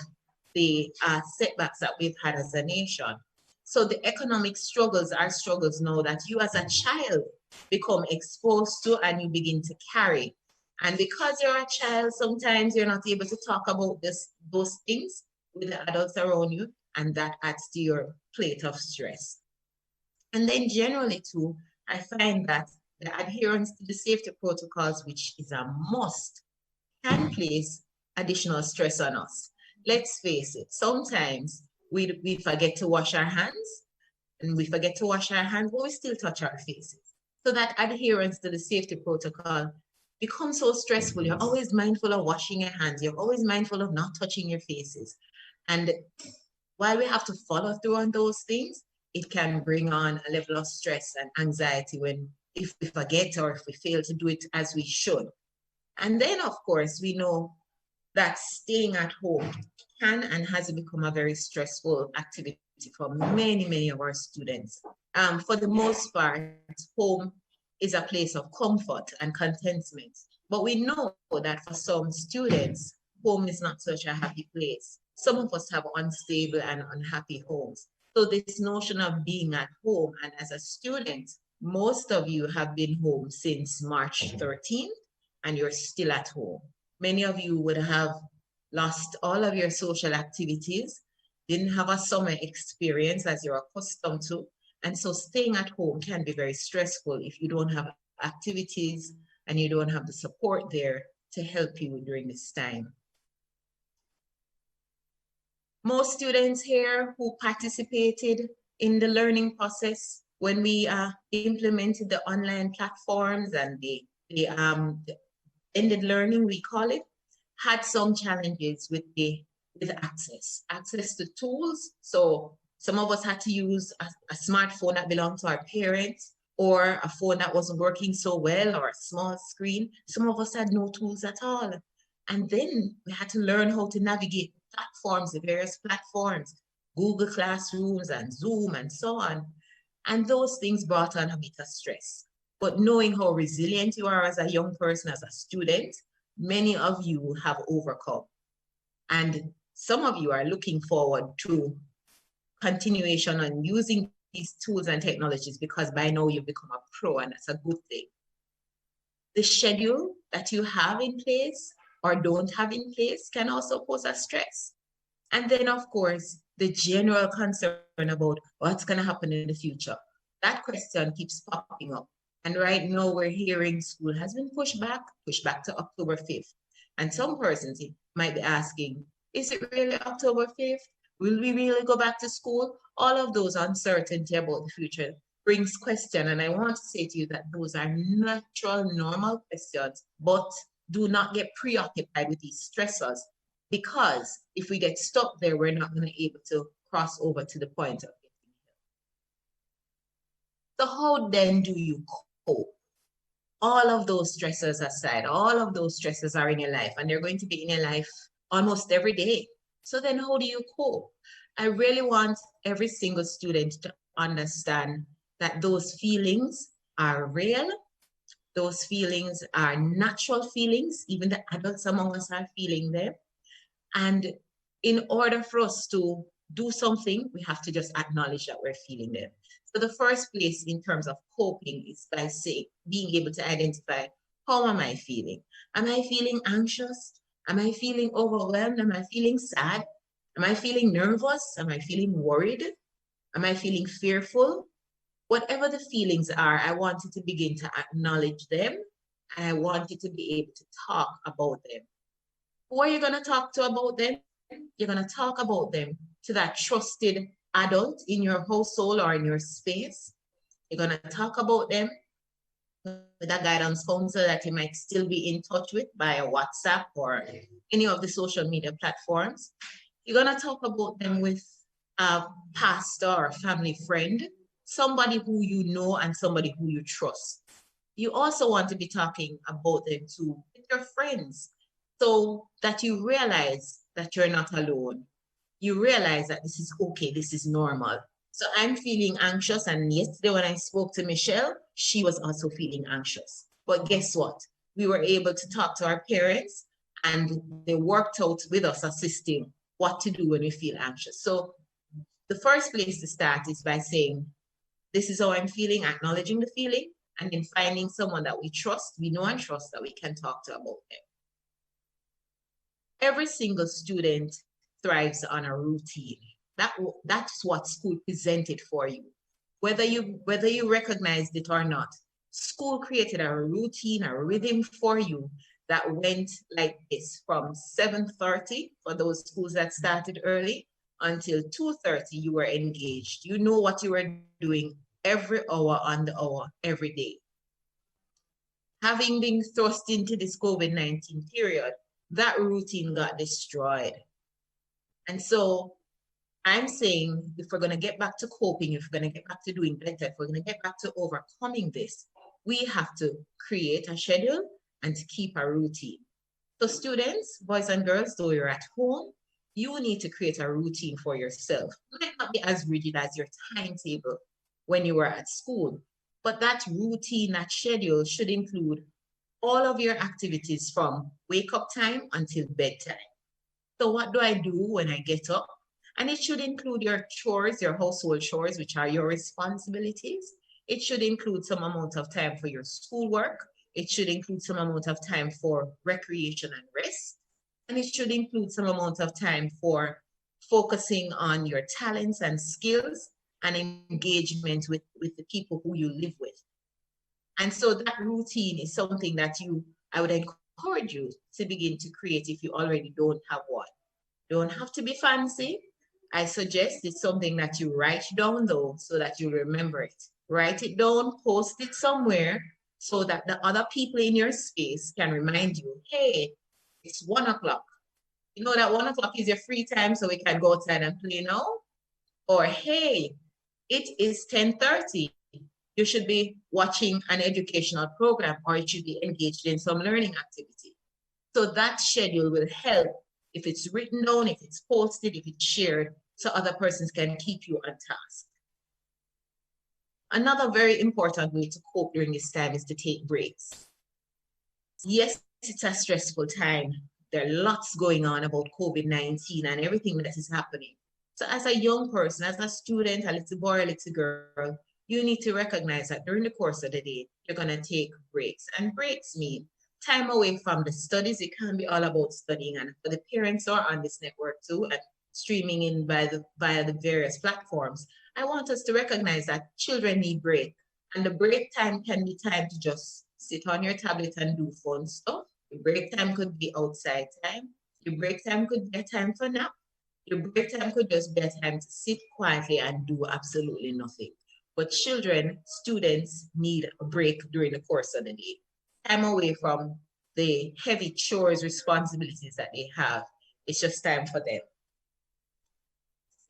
the setbacks that we've had as a nation. So the economic struggles are struggles now that you as a child become exposed to and you begin to carry. And because you're a child, sometimes you're not able to talk about those things with the adults around you, and that adds to your plate of stress. And then generally too, I find that the adherence to the safety protocols, which is a must, can place additional stress on us. Let's face it, sometimes we forget to wash our hands, but we still touch our faces. So that adherence to the safety protocol becomes so stressful. You're always mindful of washing your hands. You're always mindful of not touching your faces. And while we have to follow through on those things, it can bring on a level of stress and anxiety if we forget or if we fail to do it as we should. And then, of course, we know that staying at home can and has become a very stressful activity for many of our students. For the most part, home is a place of comfort and contentment. But we know that for some students, home is not such a happy place. Some of us have unstable and unhappy homes. So this notion of being at home, and as a student, most of you have been home since March 13th, and you're still at home. Many of you would have lost all of your social activities, didn't have a summer experience as you're accustomed to. And so staying at home can be very stressful if you don't have activities and you don't have the support there to help you during this time. Most students here who participated in the learning process when we implemented the online platforms and the ended learning, we call it, had some challenges with access to tools. So some of us had to use a smartphone that belonged to our parents, or a phone that wasn't working so well, or a small screen. Some of us had no tools at all. And then we had to learn how to navigate platforms, the various platforms, Google Classrooms and Zoom and so on. And those things brought on a bit of stress. But knowing how resilient you are as a young person, as a student, many of you have overcome. And some of you are looking forward to continuation on using these tools and technologies, because by now you've become a pro, and that's a good thing. The schedule that you have in place or don't have in place can also pose a stress. And then, of course, the general concern about what's going to happen in the future. That question keeps popping up. And right now we're hearing school has been pushed back to October 5th. And some persons might be asking, is it really October 5th? Will we really go back to school? All of those uncertainty about the future brings question. And I want to say to you that those are natural, normal questions, but do not get preoccupied with these stressors, because if we get stuck there, we're not going to be able to cross over to the point of getting here. So how then do you cope? All of those stressors aside, all of those stresses are in your life, and they're going to be in your life almost every day. So then how do you cope? I really want every single student to understand that those feelings are real. Those feelings are natural feelings. Even the adults among us are feeling them. And in order for us to do something, we have to just acknowledge that we're feeling them. So the first place in terms of coping is by being able to identify, how am I feeling? Am I feeling anxious? Am I feeling overwhelmed? Am I feeling sad? Am I feeling nervous? Am I feeling worried? Am I feeling fearful? Whatever the feelings are, I want you to begin to acknowledge them, and I want you to be able to talk about them. Who are you going to talk to about them? You're going to talk about them to that trusted adult in your household or in your space. You're going to talk about them with a guidance counselor that you might still be in touch with via WhatsApp or any of the social media platforms. You're going to talk about them with a pastor or a family friend, somebody who you know and somebody who you trust. You also want to be talking about them too with your friends, so that you realize that you're not alone. You realize that this is okay, this is normal. So I'm feeling anxious, and yesterday when I spoke to Michelle, she was also feeling anxious. But guess what? We were able to talk to our parents, and they worked out with us, assisting what to do when we feel anxious. So the first place to start is by saying, this is how I'm feeling, acknowledging the feeling, and then finding someone that we trust, we know and trust, that we can talk to about them. Every single student thrives on a routine. That's what school presented for you. Whether you recognized it or not, school created a routine, a rhythm for you that went like this: from 7:30 for those schools that started early until 2:30 you were engaged. You know what you were doing every hour on the hour, every day. Having been thrust into this COVID-19 period, that routine got destroyed. And so I'm saying, if we're going to get back to coping, if we're going to get back to doing better, if we're going to get back to overcoming this, we have to create a schedule and to keep a routine. So students, boys and girls, though you're at home, you need to create a routine for yourself. It might not be as rigid as your timetable when you were at school, but that routine, that schedule should include all of your activities from wake up time until bedtime. So what do I do when I get up? And it should include your chores, your household chores, which are your responsibilities. It should include some amount of time for your schoolwork. It should include some amount of time for recreation and rest. And it should include some amount of time for focusing on your talents and skills and engagement with the people who you live with. And so that routine is something that I would encourage you to begin to create if you already don't have one. Don't have to be fancy. I suggest it's something that you write down though, so that you remember it. Write it down, post it somewhere, so that the other people in your space can remind you, hey, it's 1 o'clock. You know that 1 o'clock is your free time, so we can go outside and play now. Or hey, it is 10:30. You should be watching an educational program, or you should be engaged in some learning activity. So that schedule will help if it's written down, if it's posted, if it's shared, so other persons can keep you on task. Another very important way to cope during this time is to take breaks. Yes, it's a stressful time. There are lots going on about COVID-19 and everything that is happening. So as a young person, as a student, a little boy, a little girl, you need to recognize that during the course of the day, you're going to take breaks. And breaks mean time away from the studies. It can't be all about studying. And for the parents who are on this network too, and streaming in via the various platforms, I want us to recognize that children need break. And the break time can be time to just sit on your tablet and do fun stuff. Your break time could be outside time. Your break time could be a time for nap. Your break time could just be a time to sit quietly and do absolutely nothing. But children, students need a break during the course of the day. Time away from the heavy chores, responsibilities that they have. It's just time for them.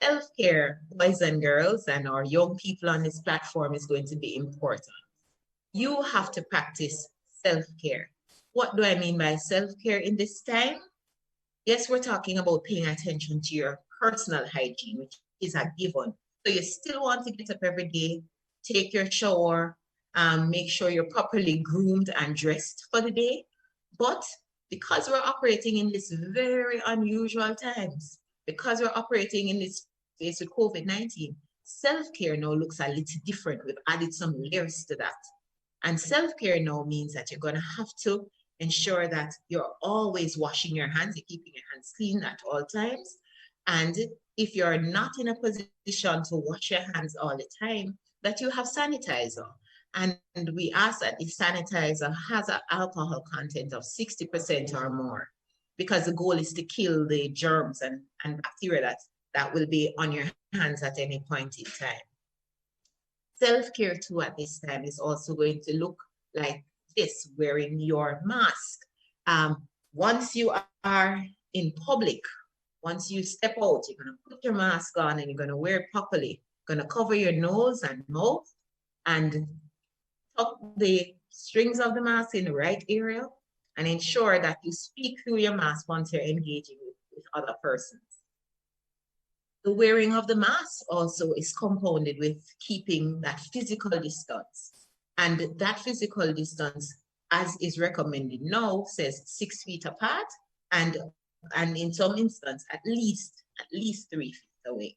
Self-care, boys and girls, and our young people on this platform is going to be important. You have to practice self-care. What do I mean by self-care in this time? Yes, we're talking about paying attention to your personal hygiene, which is a given. So you still want to get up every day, take your shower, make sure you're properly groomed and dressed for the day. But because we're operating in this very unusual times, because we're operating in this space with COVID-19, self-care now looks a little different. We've added some layers to that. And self-care now means that you're going to have to ensure that you're always washing your hands, you're keeping your hands clean at all times. And if you're not in a position to wash your hands all the time, that you have sanitizer. And we ask that the sanitizer has an alcohol content of 60% or more, because the goal is to kill the germs and bacteria that will be on your hands at any point in time. Self-care too at this time is also going to look like this, wearing your mask. Once you are in public, once you step out, you're going to put your mask on and you're going to wear it properly. You're going to cover your nose and mouth and tuck the strings of the mask in the right area and ensure that you speak through your mask once you're engaging with other persons. The wearing of the mask also is compounded with keeping that physical distance. And that physical distance, as is recommended now, says 6 feet apart, and in some instances, at least 3 feet away.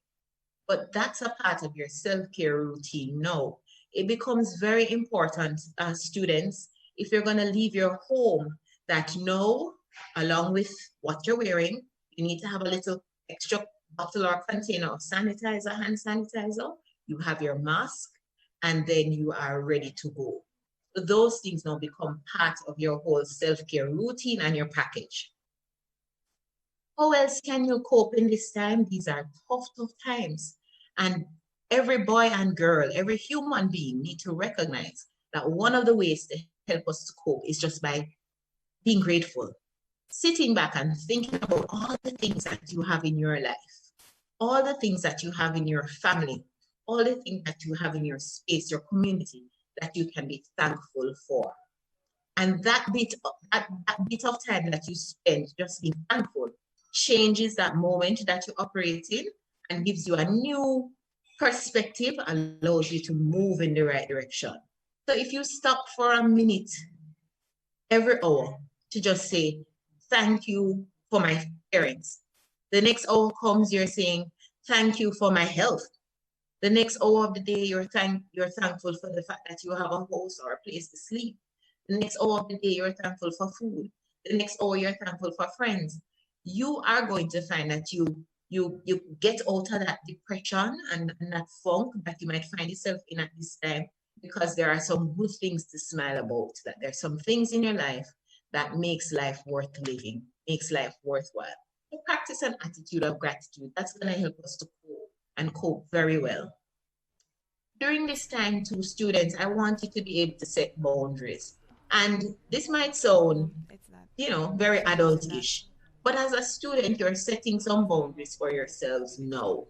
But that's a part of your self-care routine now. It becomes very important, students, if you're going to leave your home, that now, along with what you're wearing, you need to have a little extra bottle or container of sanitizer, hand sanitizer. You have your mask, and then you are ready to go. So those things now become part of your whole self-care routine and your package. How else can you cope in this time? These are tough times. And every boy and girl, every human being need to recognize that one of the ways to help us to cope is just by being grateful. Sitting back and thinking about all the things that you have in your life, all the things that you have in your family, all the things that you have in your space, your community, that you can be thankful for. And that bit of time that you spend just being thankful changes that moment that you operate in and gives you a new perspective, allows you to move in the right direction. So if you stop for a minute every hour to just say, thank you for my parents. The next hour comes, you're saying, thank you for my health. The next hour of the day, you're thankful for the fact that you have a house or a place to sleep. The next hour of the day, you're thankful for food. The next hour, you're thankful for friends. You are going to find that you get out of that depression and that funk that you might find yourself in at this time, because there are some good things to smile about, that there's some things in your life that makes life worth living, makes life worthwhile. So practice an attitude of gratitude. That's going to help us to cope and cope very well. During this time too, students, I want you to be able to set boundaries. And this might sound, very adultish, but as a student, you're setting some boundaries for yourselves now.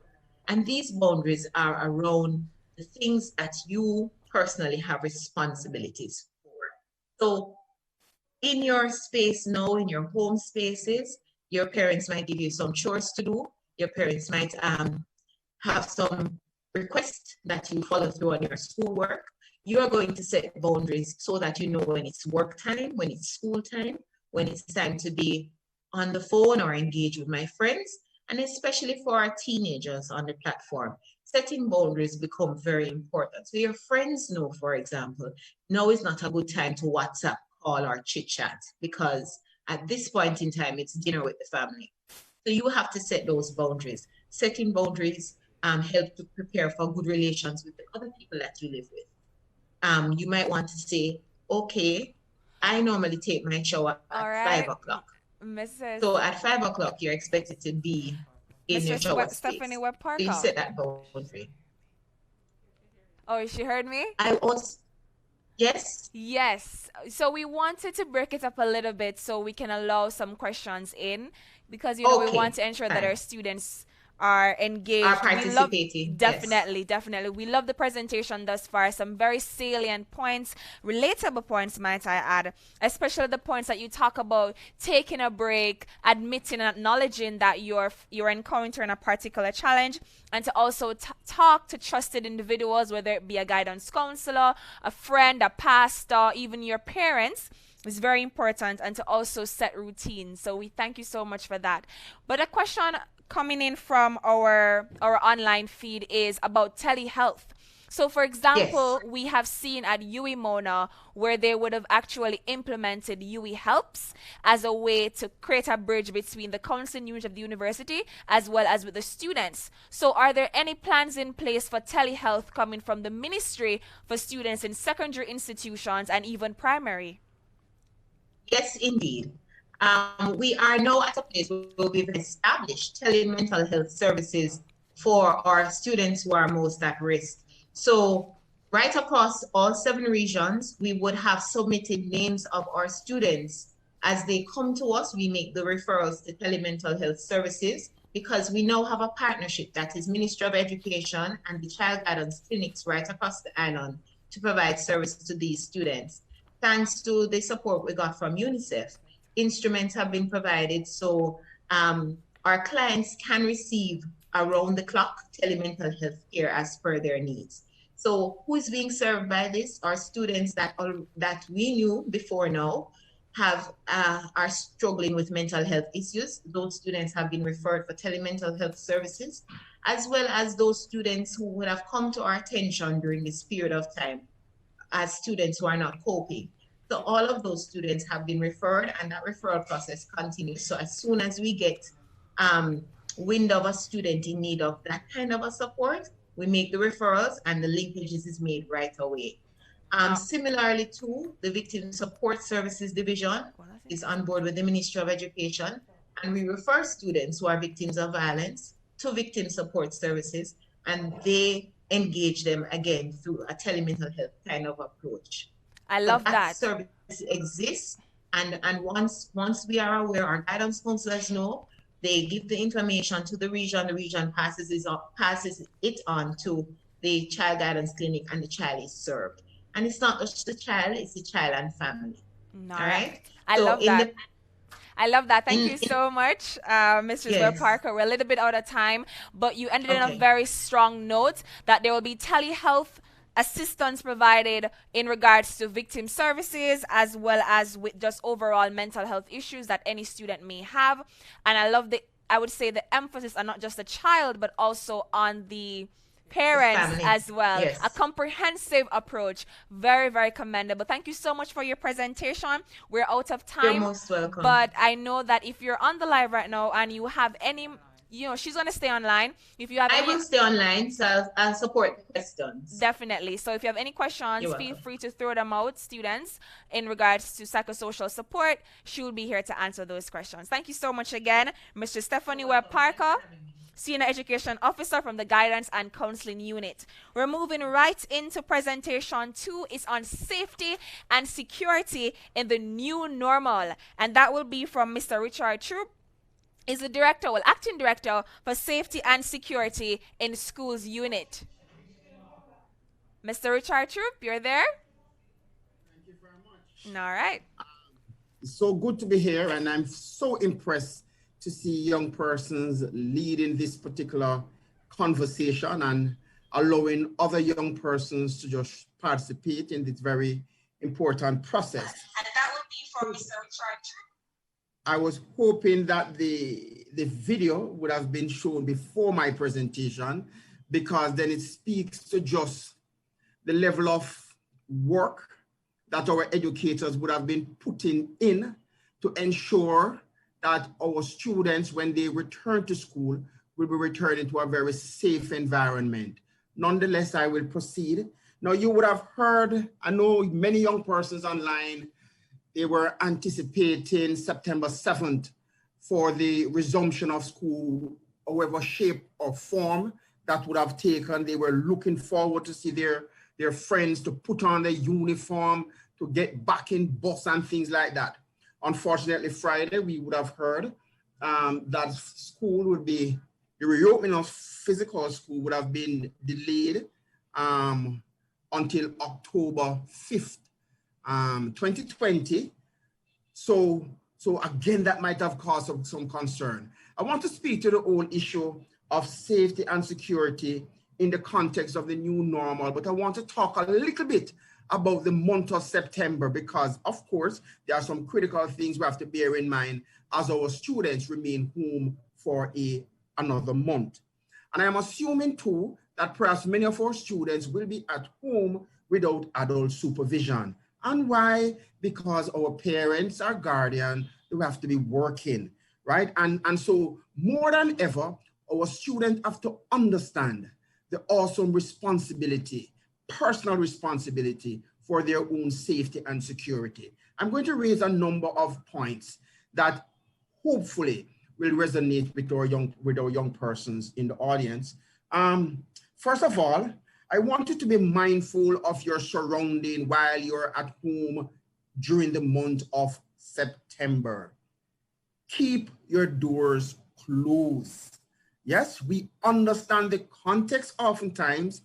And these boundaries are around the things that you personally have responsibilities for. So in your space now, in your home spaces, your parents might give you some chores to do. Your parents might have some requests that you follow through on your schoolwork. You are going to set boundaries so that you know when it's work time, when it's school time, when it's time to be on the phone or engage with my friends, and especially for our teenagers on the platform, setting boundaries become very important. So your friends know, for example, now is not a good time to WhatsApp, call, or chit chat, because at this point in time, it's dinner with the family. So you have to set those boundaries. Setting boundaries help to prepare for good relations with the other people that you live with. You might want to say, okay, I normally take my shower at 5 o'clock. Mrs. So at 5 o'clock, you're expected to be in your shower space. Stephanie Webb Parker. So you set that boundary. Oh, she heard me? I also, yes? Yes. So we wanted to break it up a little bit so we can allow some questions in, because, we want to ensure that our students are engaged. Are participating. Definitely. We love the presentation thus far. Some very salient points, relatable points, might I add, especially the points that you talk about taking a break, admitting and acknowledging that you're encountering a particular challenge, and to also talk to trusted individuals, whether it be a guidance counselor, a friend, a pastor, even your parents. Is very important, and to also set routines. So we thank you so much for that. But a question coming in from our online feed is about telehealth. So for example, we have seen at UWI Mona where they would have actually implemented UWI Helps as a way to create a bridge between the counseling unit of the university as well as with the students. So are there any plans in place for telehealth coming from the ministry for students in secondary institutions and even primary? Yes, indeed. We are now at a place where we've established telemental health services for our students who are most at risk. So right across all 7 regions, we would have submitted names of our students. As they come to us, we make the referrals to telemental health services because we now have a partnership that is Ministry of Education and the Child Guidance Clinics right across the island to provide services to these students. Thanks to the support we got from UNICEF, instruments have been provided so our clients can receive around-the-clock telemental health care as per their needs. So who is being served by this? Our students that we knew before now are struggling with mental health issues. Those students have been referred for telemental health services, as well as those students who would have come to our attention during this period of time as students who are not coping. So all of those students have been referred, and that referral process continues. So as soon as we get wind of a student in need of that kind of a support, we make the referrals and the linkages is made right away. Similarly too, the Victim Support Services Division is on board with the Ministry of Education, and we refer students who are victims of violence to Victim Support Services, and they engage them again through a telemental health kind of approach. I love that. Service exists, and once we are aware, our guidance counselors know, they give the information to the region passes it on to the child guidance clinic, and the child is served. And it's not just the child, it's the child and family. All right? I love that. I love that. Thank you so much, Mr. Zoe Parker. We're a little bit out of time, but you ended on a very strong note that there will be telehealth assistance provided in regards to victim services as well as with just overall mental health issues that any student may have. And I would say the emphasis on not just the child, but also on the parents as well. Yes. A comprehensive approach. Very, very commendable. Thank you so much for your presentation. We're out of time. You're most welcome. But I know that if you're on the live right now and you have any, she's going to stay online. If you have I will stay online, so I'll support the questions. Definitely. So if you have any questions, feel free to throw them out, students, in regards to psychosocial support. She will be here to answer those questions. Thank you so much again, Mr. Stephanie Webb Parker, Senior Education Officer from the Guidance and Counseling Unit. We're moving right into presentation 2. It's on safety and security in the new normal. And that will be from Mr. Richard Trope. Is the acting director for safety and security in schools unit. Mr. Richard Troop, you're there? Thank you very much. All right. It's so good to be here, and I'm so impressed to see young persons leading this particular conversation and allowing other young persons to just participate in this very important process. And that will be for Mr. Richard Troop. I was hoping that the video would have been shown before my presentation, because then it speaks to just the level of work that our educators would have been putting in to ensure that our students, when they return to school, will be returning to a very safe environment. Nonetheless, I will proceed. Now, you would have heard, I know many young persons online, they were anticipating September 7th for the resumption of school, however shape or form that would have taken. They were looking forward to see their friends, to put on their uniform, to get back in bus and things like that. Unfortunately, Friday, we would have heard that school would be the reopening of physical school would have been delayed until October 5th, 2020. So again, that might have caused some concern. I want to speak to the whole issue of safety and security in the context of the new normal, but I want to talk a little bit about the month of September, because of course, there are some critical things we have to bear in mind as our students remain home for another month. And I'm assuming too, that perhaps many of our students will be at home without adult supervision. And why? Because our parents, our guardian, they have to be working, right? And so more than ever, our students have to understand the awesome responsibility, personal responsibility for their own safety and security. I'm going to raise a number of points that hopefully will resonate with our young persons in the audience. First of all, I want you to be mindful of your surrounding while you're at home during the month of September. Keep your doors closed. Yes, we understand the context oftentimes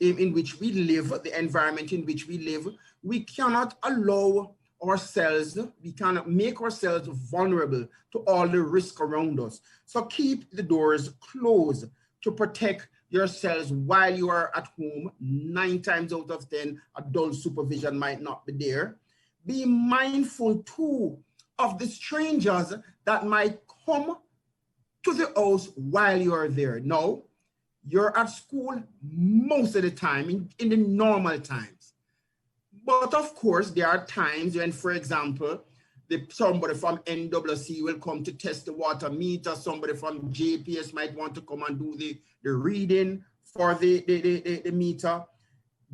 in which we live, the environment in which we live. We cannot allow ourselves, we cannot make ourselves vulnerable to all the risk around us. So keep the doors closed to protect yourselves while you are at home. 9 times out of 10, adult supervision might not be there. Be mindful too of the strangers that might come to the house while you are there. Now, you're at school most of the time in the normal times. But of course, there are times when, for example, somebody from NWC will come to test the water meter. Somebody from JPS might want to come and do the reading for the meter.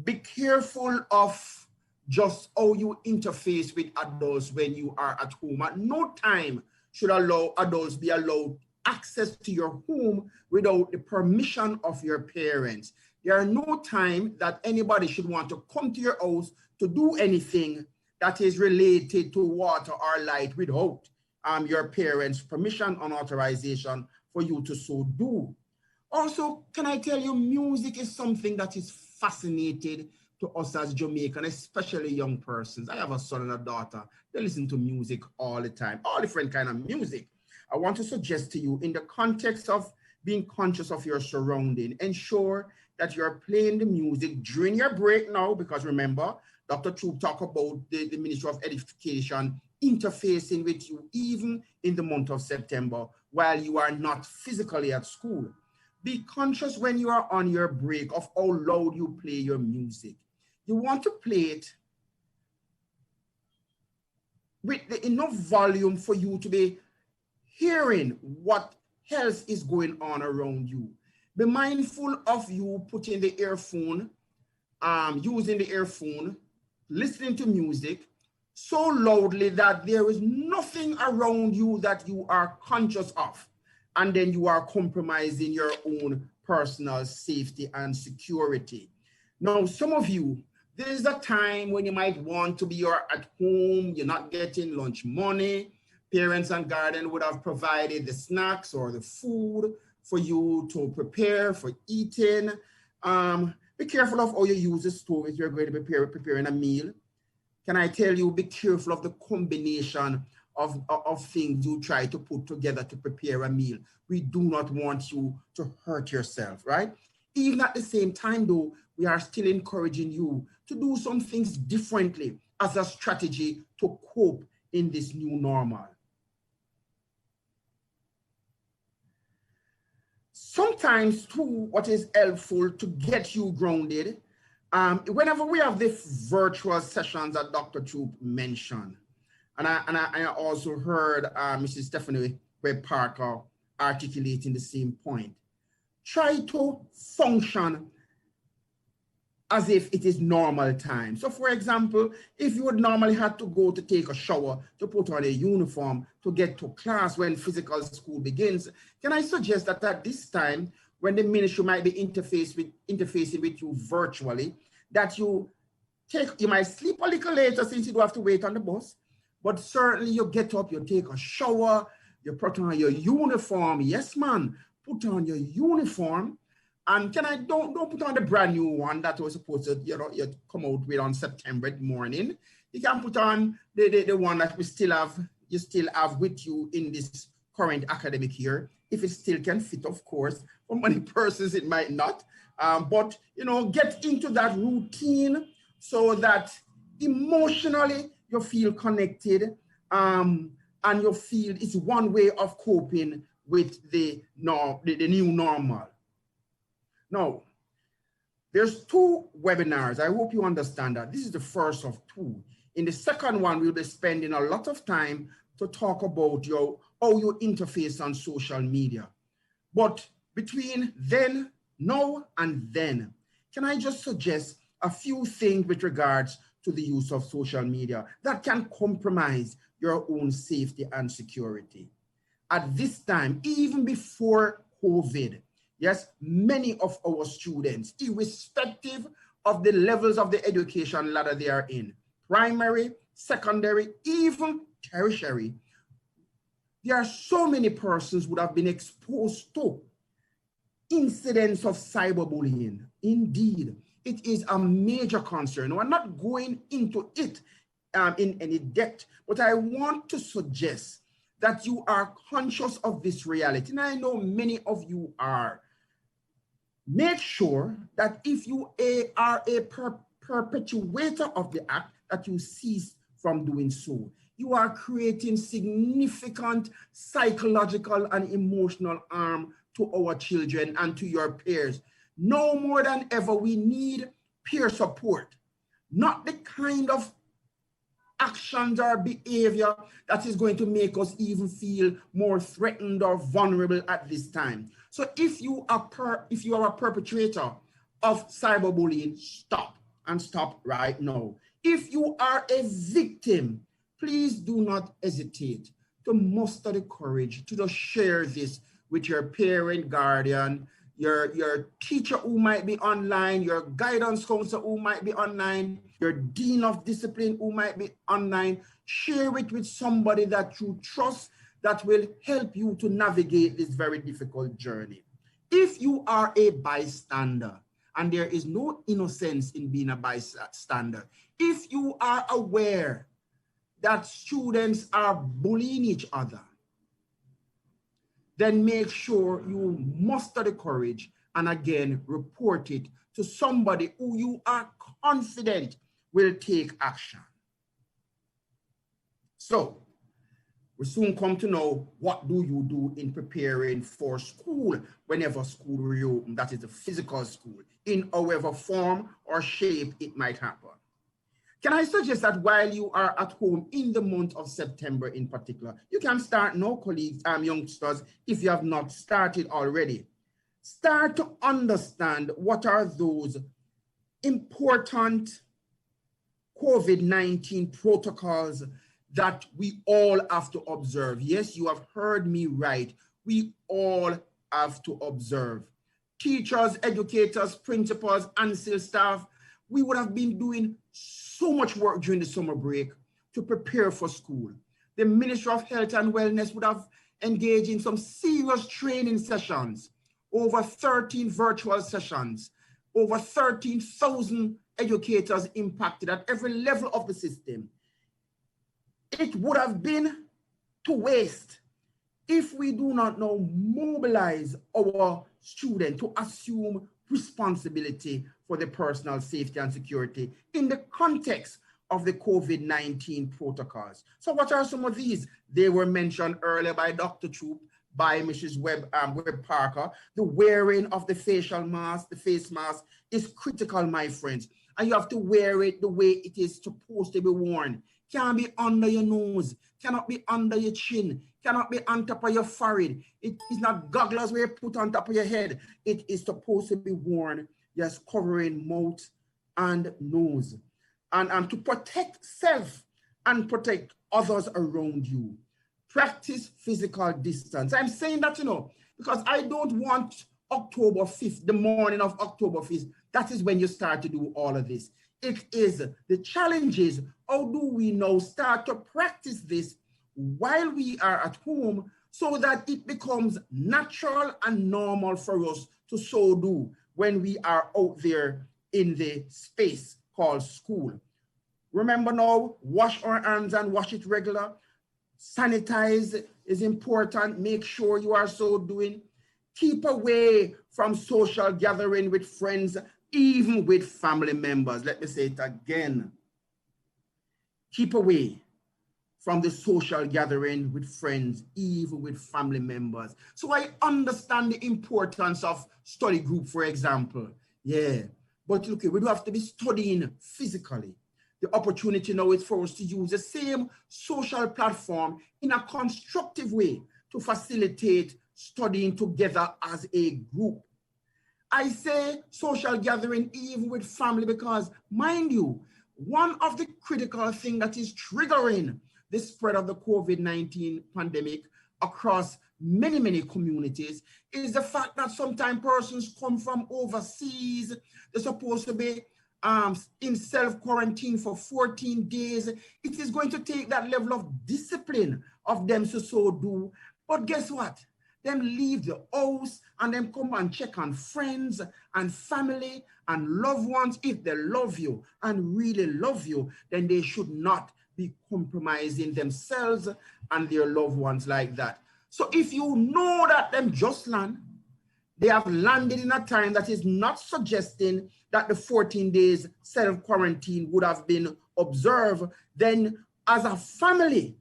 Be careful of just how you interface with adults when you are at home. At no time should adults be allowed access to your home without the permission of your parents. There are no time that anybody should want to come to your house to do anything that is related to water or light without your parents' permission and authorization for you to so do. Also, can I tell you, music is something that is fascinating to us as Jamaican, especially young persons. I have a son and a daughter. They listen to music all the time, all different kind of music. I want to suggest to you, in the context of being conscious of your surrounding, ensure that you're playing the music during your break now, because remember, Dr. Trope talked about the Ministry of Education interfacing with you even in the month of September while you are not physically at school. Be conscious when you are on your break of how loud you play your music. You want to play it with enough volume for you to be hearing what else is going on around you. Be mindful of you putting the earphone, using the earphone, listening to music so loudly that there is nothing around you that you are conscious of, and then you are compromising your own personal safety and security. Now, some of you, there is a time when you might want to be at home, you're not getting lunch money. Parents and guardian would have provided the snacks or the food for you to prepare for eating. Be careful of how you use the stove if you're going to be preparing a meal. Can I tell you, be careful of the combination of things you try to put together to prepare a meal. We do not want you to hurt yourself, right? Even at the same time though, we are still encouraging you to do some things differently as a strategy to cope in this new normal. Sometimes too, what is helpful to get you grounded, whenever we have the virtual sessions that Dr. Trope mentioned, and I also heard Mrs. Stephanie Webb Parker articulating the same point. Try to function as if it is normal time. So for example, if you would normally have to go to take a shower, to put on a uniform, to get to class when physical school begins, can I suggest that at this time, when the ministry might be interfacing with you virtually, that you might sleep a little later since you don't have to wait on the bus, but certainly you get up, you take a shower, you put on your uniform, yes man, put on your uniform, and don't put on the brand new one that was supposed to you come out with on September morning. You can put on the one that you still have with you in this current academic year, if it still can fit, of course. For many persons it might not, but get into that routine so that emotionally you feel connected, and you feel it's one way of coping with the new normal. Now, there's 2 webinars. I hope you understand that. This is the first of 2. In the second one, we'll be spending a lot of time to talk about how you interface on social media. But between now and then, can I just suggest a few things with regards to the use of social media that can compromise your own safety and security? At this time, even before COVID, yes, many of our students, irrespective of the levels of the education ladder they are in, primary, secondary, even tertiary, there are so many persons who have been exposed to incidents of cyberbullying. Indeed, it is a major concern. We're not going into it in any depth, but I want to suggest that you are conscious of this reality, and I know many of you are. Make sure that if you are a perpetuator of the act, that you cease from doing so. You are creating significant psychological and emotional harm to our children and to your peers. No more than ever, we need peer support, not the kind of actions or behavior that is going to make us even feel more threatened or vulnerable at this time. So if you are a perpetrator of cyberbullying, stop, and stop right now. If you are a victim, please do not hesitate to muster the courage to just share this with your parent, guardian, your teacher who might be online, your guidance counselor who might be online, your dean of discipline who might be online. Share it with somebody that you trust that will help you to navigate this very difficult journey. If you are a bystander, and there is no innocence in being a bystander, if you are aware that students are bullying each other, then make sure you muster the courage and again report it to somebody who you are confident will take action. So we soon come to know, what do you do in preparing for school whenever school reopens, that is the physical school, in however form or shape it might happen. Can I suggest that while you are at home in the month of September in particular, you can start now, colleagues, youngsters, if you have not started already. Start to understand what are those important COVID-19 protocols that we all have to observe. Yes, you have heard me right. We all have to observe. Teachers, educators, principals, ANSIL staff, we would have been doing so much work during the summer break to prepare for school. The Ministry of Health and Wellness would have engaged in some serious training sessions, over 13 virtual sessions, over 13,000 educators impacted at every level of the system. It would have been to waste if we do not now mobilize our students to assume responsibility for the personal safety and security in the context of the COVID-19 protocols. So what are some of these? They were mentioned earlier by Dr. Trope, by Mrs. Webb Parker. The wearing of the facial mask, the face mask, is critical, my friends. And you have to wear it the way it is supposed to be worn. Can't be under your nose, cannot be under your chin, cannot be on top of your forehead. It is not goggles where you put on top of your head. It is supposed to be worn, just covering mouth and nose. And to protect self and protect others around you. Practice physical distance. I'm saying that, because I don't want October 5th, the morning of October 5th. That is when you start to do all of this. It is the challenges. How do we now start to practice this while we are at home so that it becomes natural and normal for us to so do when we are out there in the space called school. Remember now, wash our hands and wash it regular. Sanitize is important. Make sure you are so doing. Keep away from social gathering with friends, even with family members. Let me say it again. Keep away from the social gathering with friends, even with family members. So I understand the importance of study group, for example. Yeah, but look, we do have to be studying physically. The opportunity now is for us to use the same social platform in a constructive way to facilitate studying together as a group. I say social gathering even with family because, mind you, one of the critical things that is triggering the spread of the COVID-19 pandemic across many, many communities is the fact that sometimes persons come from overseas. They're supposed to be in self-quarantine for 14 days. It is going to take that level of discipline of them to so do. But guess what? Them leave the house and then come and check on friends and family and loved ones. If they love you and really love you, then they should not be compromising themselves and their loved ones like that. So if you know that them just land, they have landed in a time that is not suggesting that the 14 days self-quarantine would have been observed, then as a family,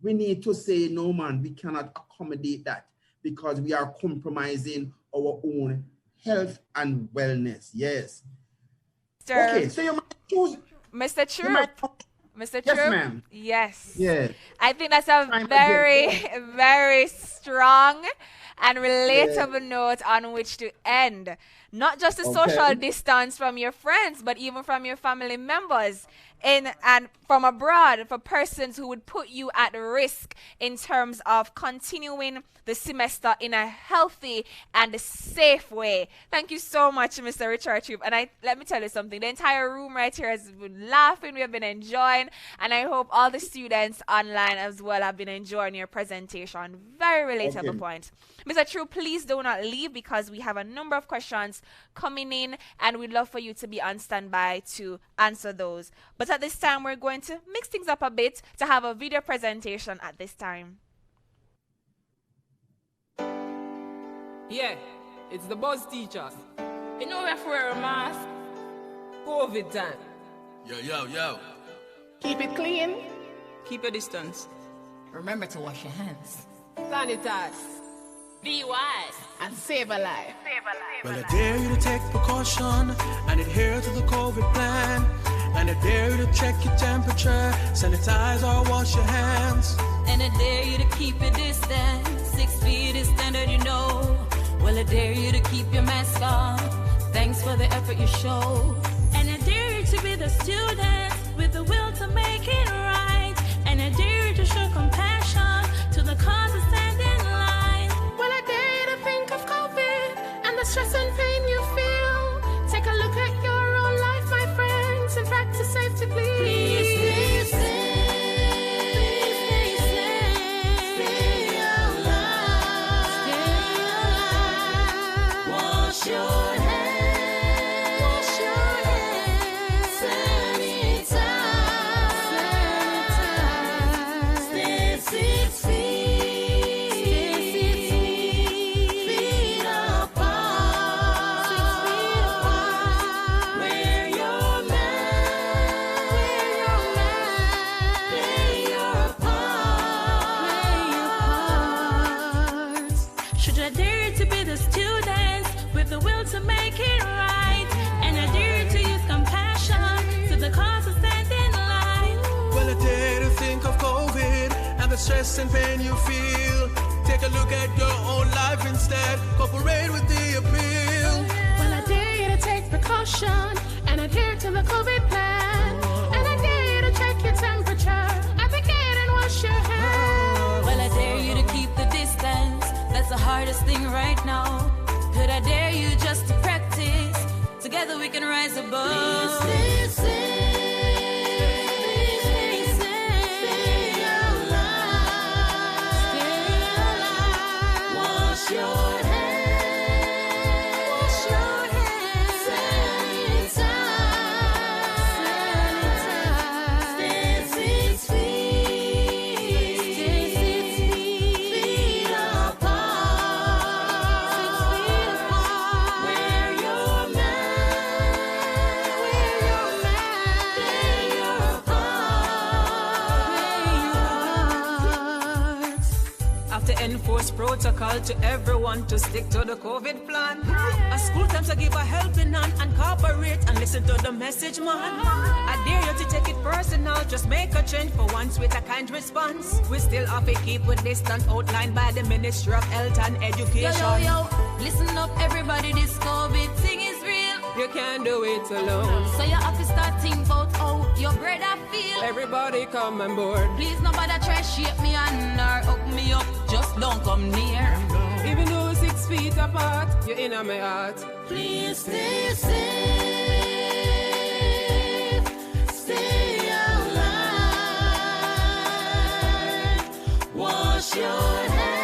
we need to say, no, man, we cannot accommodate that because we are compromising our own health and wellness. Yes. Okay, so you might choose. Mr. Trope. Mr. Trope? Yes, ma'am. Yes. Yeah. I think that's a very, very strong and relatable note on which to end. Not just the social distance from your friends, but even from your family members and from abroad, for persons who would put you at risk in terms of continuing the semester in a healthy and safe way. Thank you so much, Mr. Richard Troop. And let me tell you something. The entire room right here has been laughing. We have been enjoying. And I hope all the students online as well have been enjoying your presentation. Very relatable point. Mr. Troop, please do not leave because we have a number of questions coming in and we'd love for you to be on standby to answer those. But at this time, we're going to mix things up a bit to have a video presentation at this time. Yeah, it's the buzz teachers. You know we have to wear a mask. COVID time. Yo. Keep it clean. Keep a distance. Remember to wash your hands. Sanitize. Be wise and save a life. Well, I dare you to take precaution and adhere to the COVID plan. And I dare you to check your temperature, sanitize or wash your hands. And I dare you to keep a distance. 6 feet is standard, you know. Well, I dare you to keep your mask on. Thanks for the effort you show. And I dare you to be the student with the will to make it right. And I dare you to show compassion to the cause of standing in line. Well, I dare you to think of COVID and the stress and pain you feel. Take a look at your own life, my friends, and practice safety, please. Please stay safe. Wash your hands. Wash your hands. Sanitize. Stay 6 feet. Feet apart. 6 feet apart. Wear your mask. Wear your mask. Play your part. Should I dare to be the student with the will to make it right? And I dare to use compassion to the cause of standing in line. Well, I dare to think of COVID and the stress and pain you feel. Take a look at your own life instead. Cooperate with the appeal. Well, I dare you to take precaution and adhere to the COVID plan. And I dare you to check your temperature at the gate and wash your hands. Well, I dare you to keep the distance. That's the hardest thing right now. Could I dare you just to practice? Together we can rise above. Stay safe. Stay alive. Stay alive. Have to enforce protocol to everyone to stick to the COVID plan. A school time to give a helping hand and cooperate and listen to the message, man. I dare you to take it personal, just make a change for once with a kind response. We still have to keep with distance outlined by the Ministry of Health and Education. Yo, yo, yo, listen up everybody, this COVID thing is real. You can't do it alone. So you have to start thinking about how your brother feel. Everybody come on board. Please nobody try shake me and or hook me up. Just don't come near. Even though we're 6 feet apart, you're in my heart. Please stay safe. Stay alive. Wash your hands.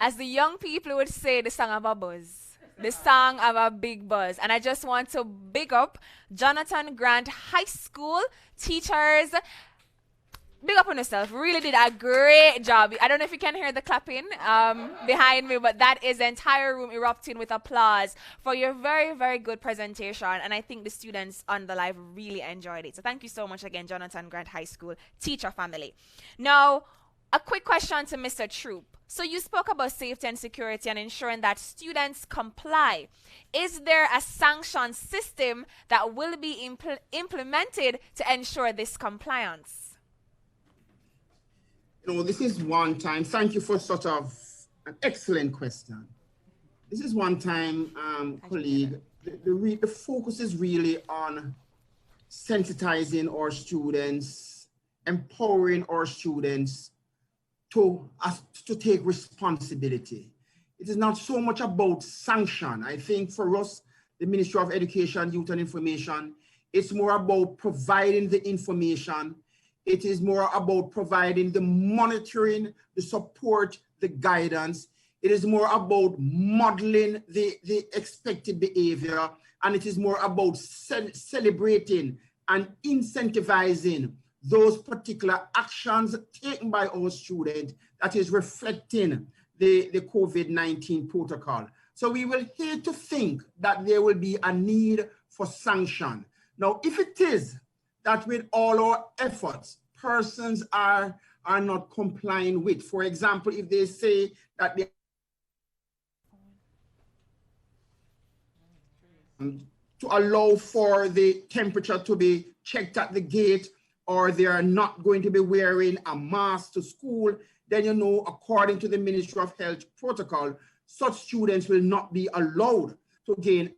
As the young people would say, the song of a buzz. The song of a big buzz. And I just want to big up Jonathan Grant High School teachers. Big up on yourself. Really did a great job. I don't know if you can hear the clapping behind me, but that is the entire room erupting with applause for your very, very good presentation. And I think the students on the live really enjoyed it. So thank you so much again, Jonathan Grant High School teacher family. Now, a quick question to Mr. Trope. So you spoke about safety and security and ensuring that students comply. Is there a sanction system that will be implemented to ensure this compliance? You know, this is one time, thank you for sort of an excellent question. This is one time, colleague, the focus is really on sensitizing our students, empowering our students to take responsibility. It is not so much about sanction. I think for us, the Ministry of Education, Youth and Information, it's more about providing the information. It is more about providing the monitoring, the support, the guidance. It is more about modeling the expected behavior. And it is more about celebrating and incentivizing those particular actions taken by our students that is reflecting the COVID-19 protocol. So we will hate to think that there will be a need for sanction. Now, if it is that with all our efforts, persons are not complying with, for example, if they say that they to allow for the temperature to be checked at the gate, or they are not going to be wearing a mask to school, then you know, according to the Ministry of Health protocol, such students will not be allowed to gain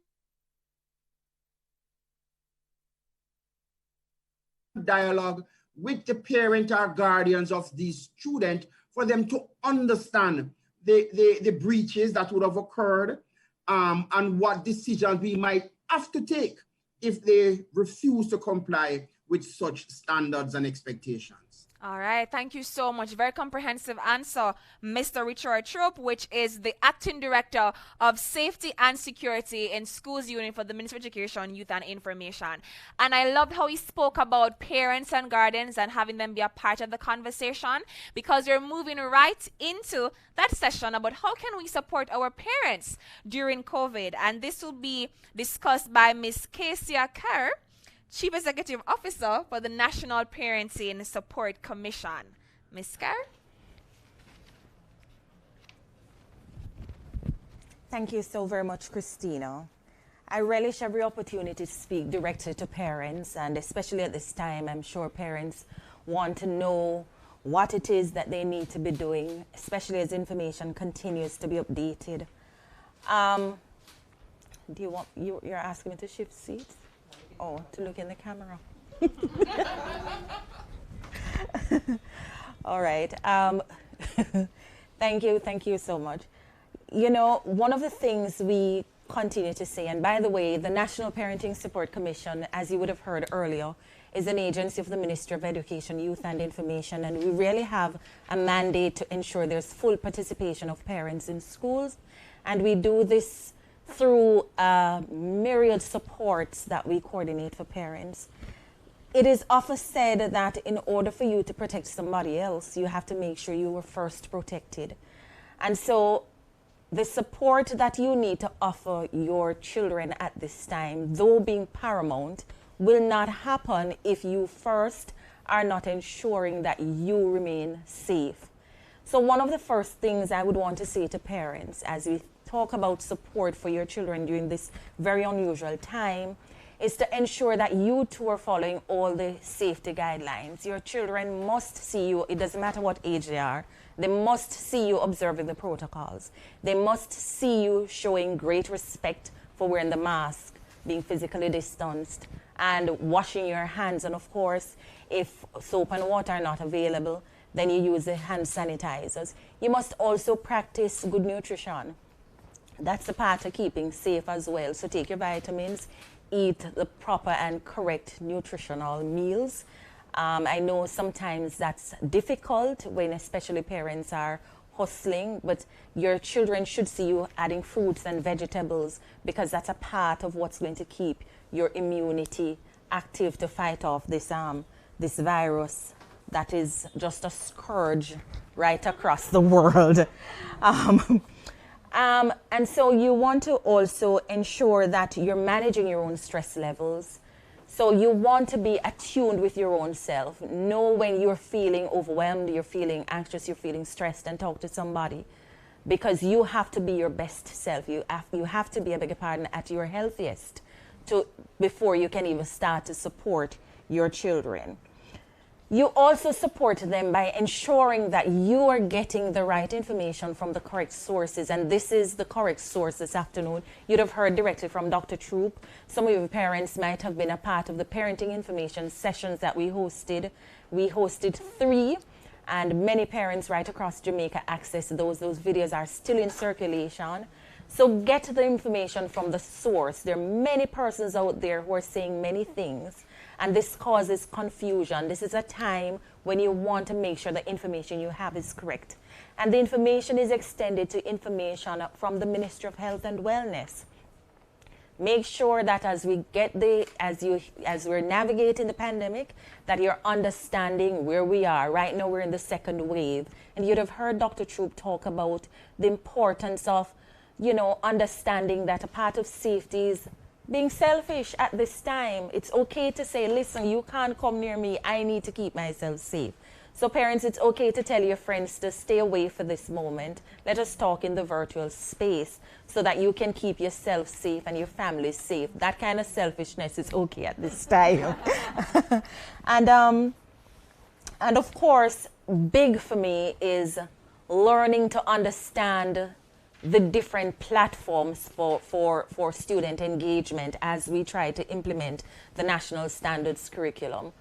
dialogue with the parent or guardians of these students for them to understand the breaches that would have occurred and what decisions we might have to take if they refuse to comply with such standards and expectations. All right, thank you so much. Very comprehensive answer, Mr. Richard Trope, which is the Acting Director of Safety and Security in Schools Unit for the Ministry of Education, Youth and Information. And I loved how he spoke about parents and guardians and having them be a part of the conversation, because we're moving right into that session about how can we support our parents during COVID. And this will be discussed by Ms. Kesia Kerr, Chief Executive Officer for the National Parenting Support Commission. Ms. Kerr? Thank you so very much, Christina. I relish every opportunity to speak directly to parents, and especially at this time, I'm sure parents want to know what it is that they need to be doing, especially as information continues to be updated. Do you want, you're asking me to shift seats? Oh, to look in the camera. All right. Thank you so much. You know, one of the things we continue to say, and by the way, the National Parenting Support Commission, as you would have heard earlier, is an agency of the Ministry of Education, Youth and Information, and we really have a mandate to ensure there's full participation of parents in schools. And we do this through myriad supports that we coordinate for parents. It is often said that in order for you to protect somebody else, you have to make sure you were first protected. And so the support that you need to offer your children at this time, though being paramount, will not happen if you first are not ensuring that you remain safe. So one of the first things I would want to say to parents as we talk about support for your children during this very unusual time is to ensure that you too are following all the safety guidelines. Your children must see you, it doesn't matter what age they are, they must see you observing the protocols. They must see you showing great respect for wearing the mask, being physically distanced, and washing your hands. And of course, if soap and water are not available, then you use the hand sanitizers. You must also practice good nutrition. That's the part of keeping safe as well. So take your vitamins, eat the proper and correct nutritional meals. I know sometimes that's difficult when especially parents are hustling, but your children should see you adding fruits and vegetables because that's a part of what's going to keep your immunity active to fight off this virus that is just a scourge right across the world. And so you want to also ensure that you're managing your own stress levels. So you want to be attuned with your own self. Know when you're feeling overwhelmed, you're feeling anxious, you're feeling stressed, and talk to somebody. Because you have to be your best self. You have to be, I beg your pardon, at your healthiest before you can even start to support your children. You also support them by ensuring that you are getting the right information from the correct sources. And this is the correct source this afternoon. You'd have heard directly from Dr. Trope. Some of your parents might have been a part of the parenting information sessions that we hosted. We hosted 3, and many parents right across Jamaica accessed those. Those videos are still in circulation. So get the information from the source. There are many persons out there who are saying many things, and this causes confusion. This is a time when you want to make sure the information you have is correct. And the information is extended to information from the Ministry of Health and Wellness. Make sure that as we're navigating the pandemic, that you're understanding where we are. Right now we're in the second wave. And you'd have heard Dr. Troop talk about the importance of, understanding that a part of safety is being selfish at this time. It's okay to say, listen, you can't come near me. I need to keep myself safe. So parents, it's okay to tell your friends to stay away for this moment. Let us talk in the virtual space so that you can keep yourself safe and your family safe. That kind of selfishness is okay at this time. And of course, big for me is learning to understand the different platforms for student engagement as we try to implement the national standards curriculum.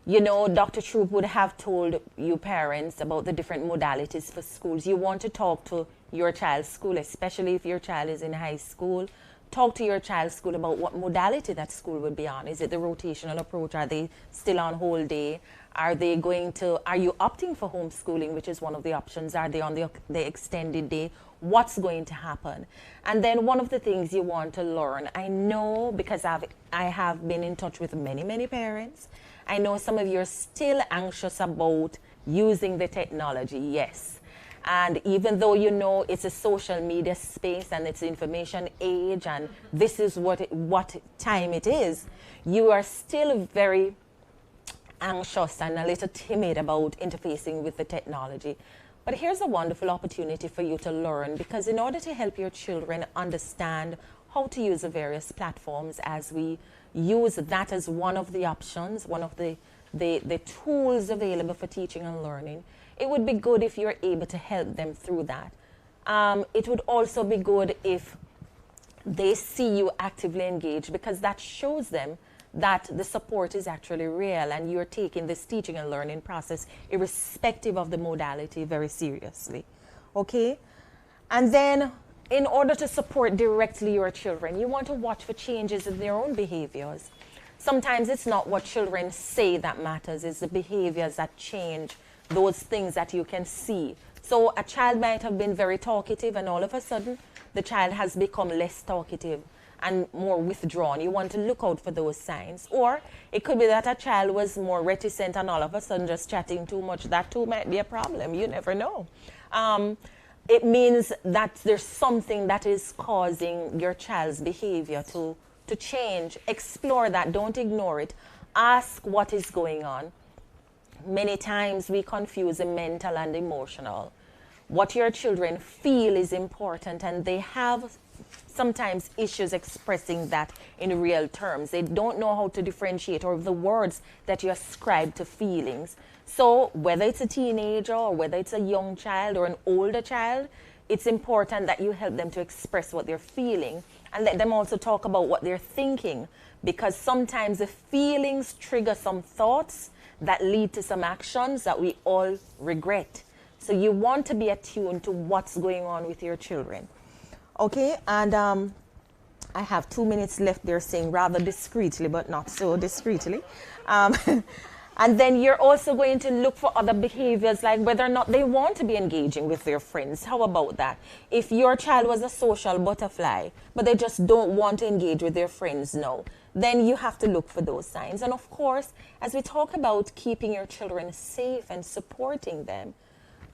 Dr. Troop would have told you parents about the different modalities for schools. You want to talk to your child's school, especially if your child is in high school. Talk to your child's school about what modality that school would be on. Is it the rotational approach? Are they still on whole day? Are you opting for homeschooling, which is one of the options? Are they on the extended day? What's going to happen? And then one of the things you want to learn, I know because I have been in touch with many parents. I know some of you are still anxious about using the technology, yes. And even though it's a social media space and it's information age and this is what time it is, you are still very anxious and a little timid about interfacing with the technology. But here's a wonderful opportunity for you to learn, because in order to help your children understand how to use the various platforms, as we use that as one of the options, one of the tools available for teaching and learning, it would be good if you're able to help them through that. It would also be good if they see you actively engaged, because that shows them that the support is actually real and you're taking this teaching and learning process, irrespective of the modality, very seriously. Okay? And then, in order to support directly your children, you want to watch for changes in their own behaviors. Sometimes it's not what children say that matters, it's the behaviors that change, those things that you can see. So a child might have been very talkative and all of a sudden the child has become less talkative and more withdrawn. You want to look out for those signs. Or it could be that a child was more reticent and all of a sudden just chatting too much. That too might be a problem. You never know. It means that there's something that is causing your child's behavior to change. Explore that. Don't ignore it. Ask what is going on. Many times we confuse the mental and emotional. What your children feel is important, and they have sometimes issues expressing that in real terms. They don't know how to differentiate or the words that you ascribe to feelings. So whether it's a teenager or whether it's a young child or an older child, it's important that you help them to express what they're feeling and let them also talk about what they're thinking, because sometimes the feelings trigger some thoughts that lead to some actions that we all regret. So you want to be attuned to what's going on with your children. Okay, and I have 2 minutes left. They're saying rather discreetly, but not so discreetly. And then you're also going to look for other behaviors, like whether or not they want to be engaging with their friends. How about that? If your child was a social butterfly, but they just don't want to engage with their friends now, then you have to look for those signs. And of course, as we talk about keeping your children safe and supporting them,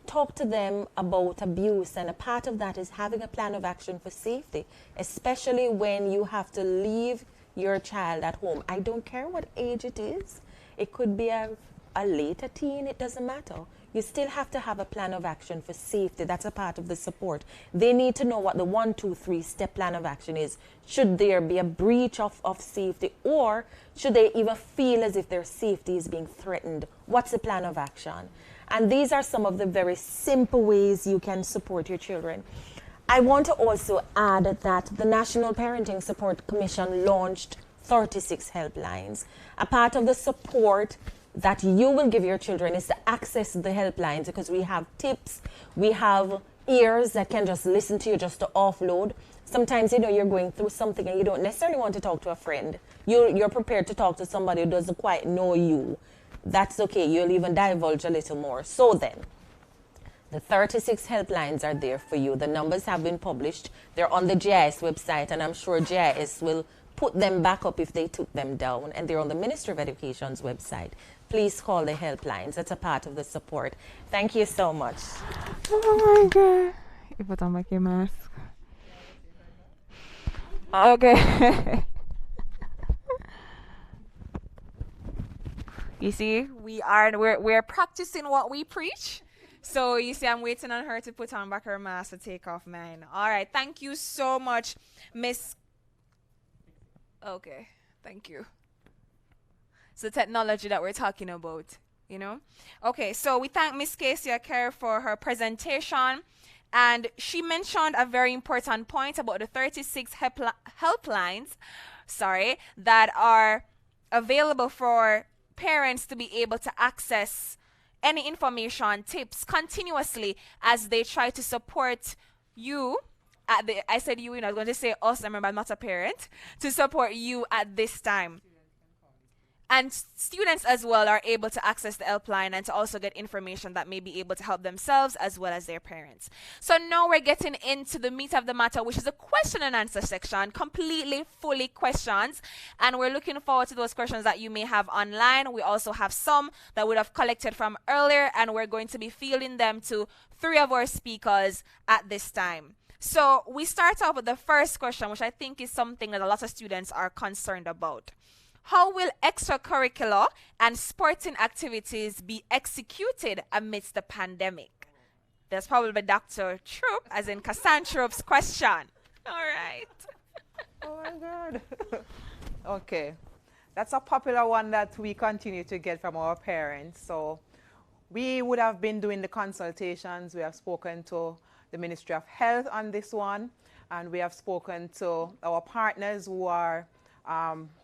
talk to them about abuse, and a part of that is having a plan of action for safety, especially when you have to leave your child at home. I don't care what age it is. It could be a later teen, it doesn't matter. You still have to have a plan of action for safety. That's a part of the support. They need to know what the 1, 2, 3 step plan of action is. Should there be a breach of safety, or should they even feel as if their safety is being threatened? What's the plan of action? And these are some of the very simple ways you can support your children. I want to also add that the National Parenting Support Commission launched 36 helplines. A part of the support that you will give your children is to access the helplines, because we have tips, we have ears that can just listen to you just to offload. Sometimes, you're going through something and you don't necessarily want to talk to a friend. You're prepared to talk to somebody who doesn't quite know you. That's okay. You'll even divulge a little more. So then, the 36 helplines are there for you. The numbers have been published. They're on the GIS website, and I'm sure GIS will put them back up if they took them down. And they're on the Ministry of Education's website. Please call the helplines. That's a part of the support. Thank you so much. Oh my God. You put on my mask. Okay. You see, we're practicing what we preach. So you see, I'm waiting on her to put on back her mask to take off mine. All right, thank you so much, Miss. Okay, thank you. It's the technology that we're talking about, Okay, so we thank Miss Casey Akere for her presentation, and she mentioned a very important point about the 36 helplines, that are available for parents to be able to access any information, tips continuously as they try to support you I said you, I was going to say us, remember I'm not a parent, to support you at this time. And students as well are able to access the helpline and to also get information that may be able to help themselves as well as their parents. So now we're getting into the meat of the matter, which is a question and answer section, completely, fully questions. And we're looking forward to those questions that you may have online. We also have some that we have collected from earlier, and we're going to be fielding them to 3 of our speakers at this time. So we start off with the first question, which I think is something that a lot of students are concerned about. How will extracurricular and sporting activities be executed amidst the pandemic? That's probably Dr. Trope, as in Cassandra's question. All right. Oh my God. Okay. That's a popular one that we continue to get from our parents. So we would have been doing the consultations. We have spoken to the Ministry of Health on this one, and we have spoken to our partners who are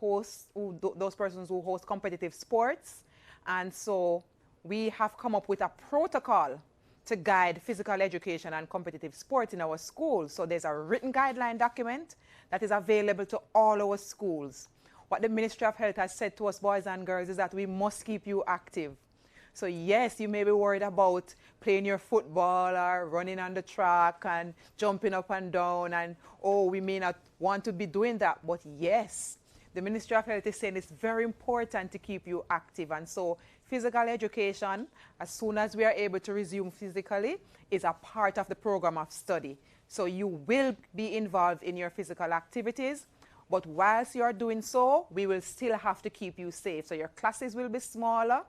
those persons who host competitive sports. And so we have come up with a protocol to guide physical education and competitive sports in our schools. So there's a written guideline document that is available to all our schools. What the Ministry of Health has said to us, boys and girls, is that we must keep you active. So yes, you may be worried about playing your football or running on the track and jumping up and down, and oh, we may not want to be doing that, but yes, the Ministry of Health is saying it's very important to keep you active. And so physical education, as soon as we are able to resume physically, is a part of the program of study. So you will be involved in your physical activities, but whilst you are doing so, we will still have to keep you safe. So your classes will be smaller.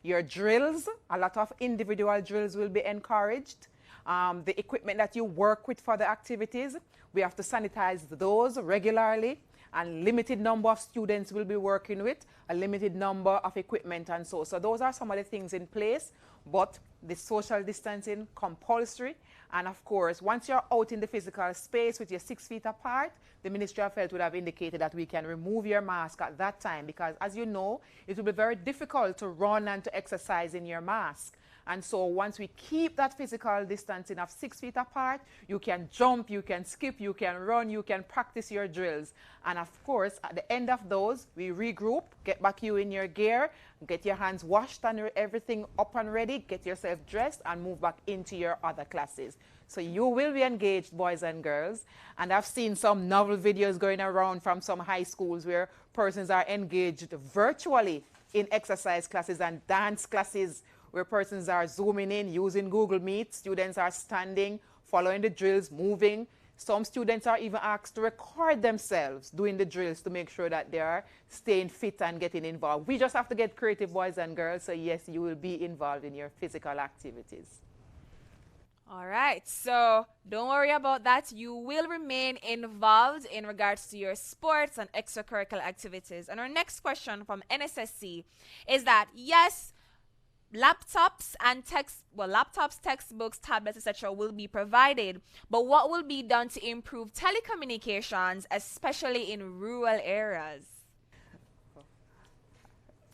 Your drills, a lot of individual drills will be encouraged. The equipment that you work with for the activities, we have to sanitize those regularly, and limited number of students will be working with a limited number of equipment and so. So those are some of the things in place, but the social distancing compulsory. And of course, once you're out in the physical space with your 6 feet apart, the Ministry of Health would have indicated that we can remove your mask at that time, because as you know, it will be very difficult to run and to exercise in your mask. And so once we keep that physical distancing of 6 feet apart, you can jump, you can skip, you can run, you can practice your drills. And of course, at the end of those, we regroup, get back you in your gear, get your hands washed and everything up and ready, get yourself dressed and move back into your other classes. So you will be engaged, boys and girls. And I've seen some novel videos going around from some high schools where persons are engaged virtually in exercise classes and dance classes, where persons are zooming in, using Google Meet. Students are standing, following the drills, moving. Some students are even asked to record themselves doing the drills to make sure that they are staying fit and getting involved. We just have to get creative, boys and girls, so yes, you will be involved in your physical activities. All right, so don't worry about that. You will remain involved in regards to your sports and extracurricular activities. And our next question from NSSC is that, yes, laptops and laptops, textbooks, tablets, etc. will be provided, but what will be done to improve telecommunications, especially in rural areas?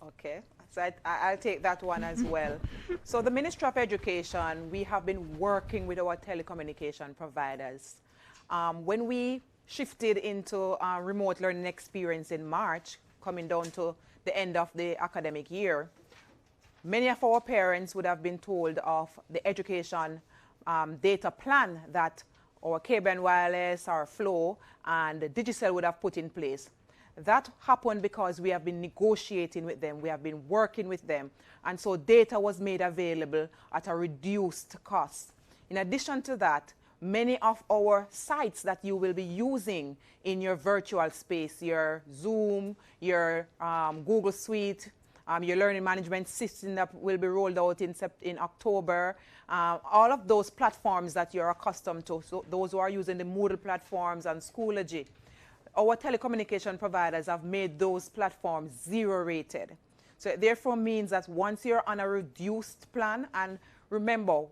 Okay, so I'll take that one as well. So the Ministry of Education, we have been working with our telecommunication providers. When we shifted into remote learning experience in March, coming down to the end of the academic year, many of our parents would have been told of the education data plan that our Cable and Wireless, our Flow, and Digicel would have put in place. That happened because we have been negotiating with them, we have been working with them, and so data was made available at a reduced cost. In addition to that, many of our sites that you will be using in your virtual space, your Zoom, your Google Suite, your learning management system that will be rolled out in October, all of those platforms that you're accustomed to, so those who are using the Moodle platforms and Schoology, our telecommunication providers have made those platforms zero rated. So it therefore means that once you're on a reduced plan, and remember,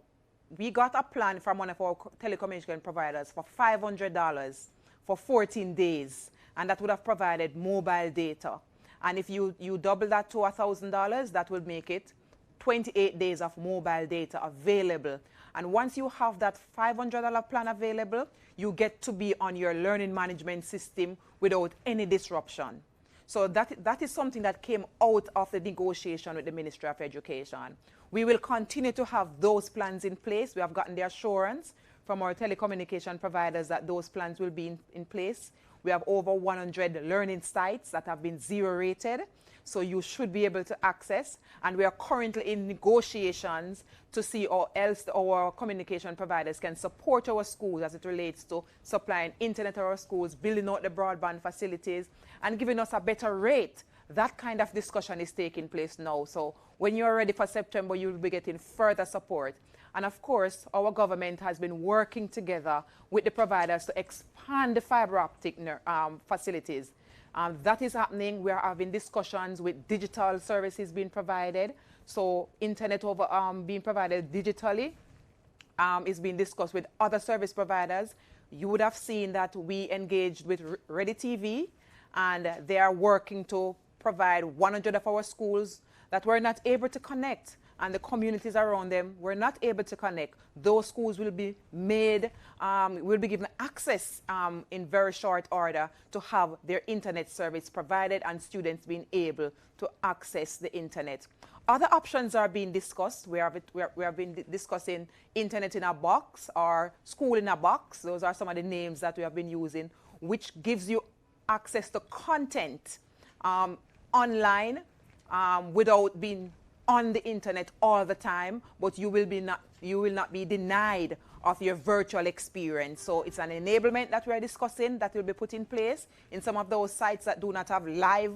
we got a plan from one of our telecommunication providers for $500 for 14 days, and that would have provided mobile data. And if you double that to $1,000, that will make it 28 days of mobile data available. And once you have that $500 plan available, you get to be on your learning management system without any disruption. So that is something that came out of the negotiation with the Ministry of Education. We will continue to have those plans in place. We have gotten the assurance from our telecommunication providers that those plans will be in place. We have over 100 learning sites that have been zero rated, so you should be able to access. And we are currently in negotiations to see how else our communication providers can support our schools as it relates to supplying internet to our schools, building out the broadband facilities, and giving us a better rate. That kind of discussion is taking place now. So when you're ready for September, you'll be getting further support. And of course, our government has been working together with the providers to expand the fiber optic facilities. That is happening. We are having discussions with digital services being provided. So internet being provided digitally is being discussed with other service providers. You would have seen that we engaged with Ready TV, and they are working to provide 100 of our schools that were not able to connect, and the communities around them were not able to connect. Those schools will be made, will be given access in very short order to have their internet service provided and students being able to access the internet. Other options are being discussed. We have been discussing internet in a box or school in a box. Those are some of the names that we have been using, which gives you access to content online without being on the internet all the time, but you will not be denied of your virtual experience. So it's an enablement that we are discussing that will be put in place in some of those sites that do not have live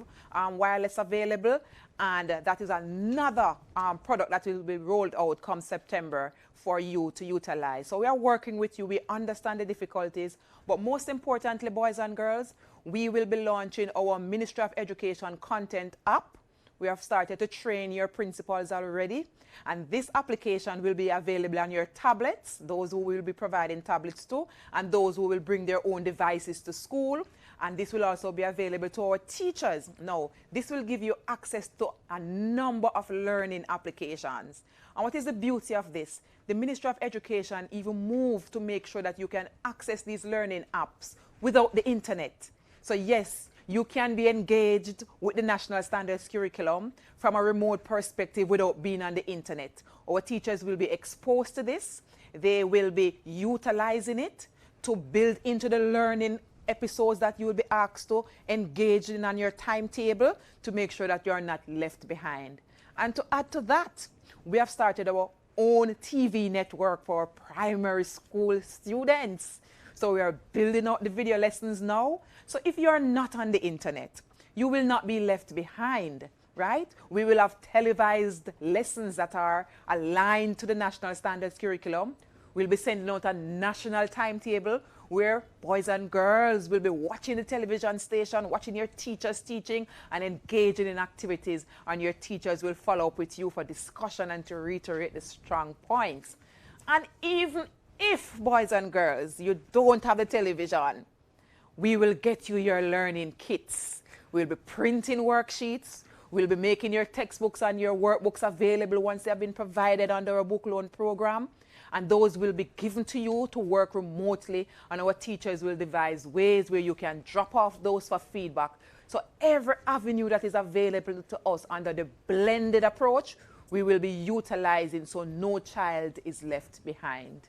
wireless available, and that is another product that will be rolled out come September for you to utilize. So we are working with you. We understand the difficulties, but most importantly, boys and girls, we will be launching our Ministry of Education content app. We have started to train your principals already, and this application will be available on your tablets, those who will be providing tablets to, and those who will bring their own devices to school. And this will also be available to our teachers. Now, this will give you access to a number of learning applications. And what is the beauty of this? The Ministry of Education even moved to make sure that you can access these learning apps without the internet. So yes, you can be engaged with the National Standards Curriculum from a remote perspective without being on the internet. Our teachers will be exposed to this. They will be utilizing it to build into the learning episodes that you will be asked to engage in on your timetable to make sure that you're not left behind. And to add to that, we have started our own TV network for primary school students. So we are building out the video lessons now. So if you are not on the internet, you will not be left behind, right? We will have televised lessons that are aligned to the National Standards Curriculum. We'll be sending out a national timetable where boys and girls will be watching the television station, watching your teachers teaching and engaging in activities, and your teachers will follow up with you for discussion and to reiterate the strong points. And even if, boys and girls, you don't have the television, we will get you your learning kits. We'll be printing worksheets. We'll be making your textbooks and your workbooks available once they have been provided under a book loan program. And those will be given to you to work remotely, and our teachers will devise ways where you can drop off those for feedback. So every avenue that is available to us under the blended approach, we will be utilizing so no child is left behind.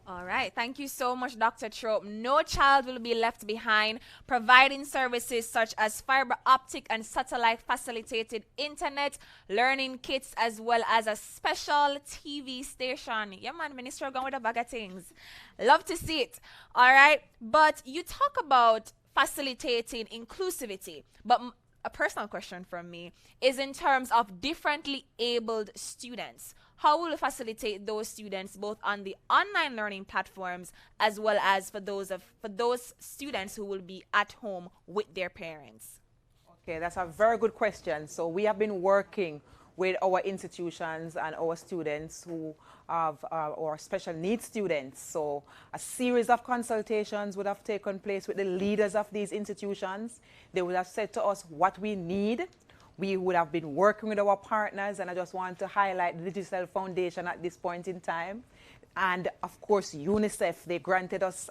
All right. Thank you so much, Dr. Trope. No child will be left behind, providing services such as fiber optic and satellite facilitated internet, learning kits, as well as a special TV station. Yeah, man, Minister, going with a bag of things. Love to see it. All right. But you talk about facilitating inclusivity, but a personal question from me is in terms of differently abled students. How will you facilitate those students both on the online learning platforms as well as for those students who will be at home with their parents? Okay, that's a very good question. So we have been working with our institutions and our students who have our special needs students. So a series of consultations would have taken place with the leaders of these institutions. They would have said to us what we need. We would have been working with our partners, and I just want to highlight the Digital Foundation at this point in time. And of course, UNICEF, they granted us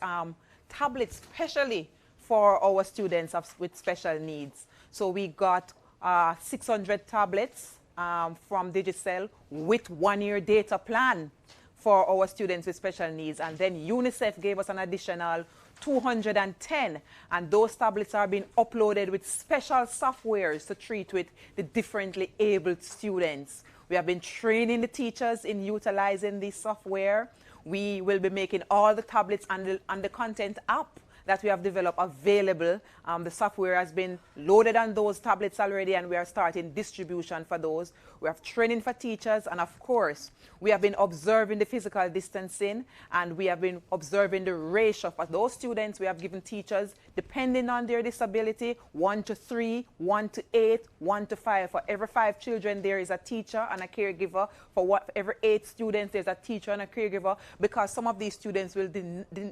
tablets specially for our students with special needs. So we got 600 tablets from Digicel with 1-year data plan for our students with special needs. And then UNICEF gave us an additional 210, and those tablets are being uploaded with special softwares to treat with the differently abled students. We have been training the teachers in utilizing this software. We will be making all the tablets and the content app that we have developed available. The software has been loaded on those tablets already, and we are starting distribution for those. We have training for teachers, and of course, we have been observing the physical distancing, and we have been observing the ratio for those students. We have given teachers, depending on their disability, 1 to 3, 1 to 8, 1 to 5. For every 5 children, there is a teacher and a caregiver. For every 8 students, there's a teacher and a caregiver, because some of these students will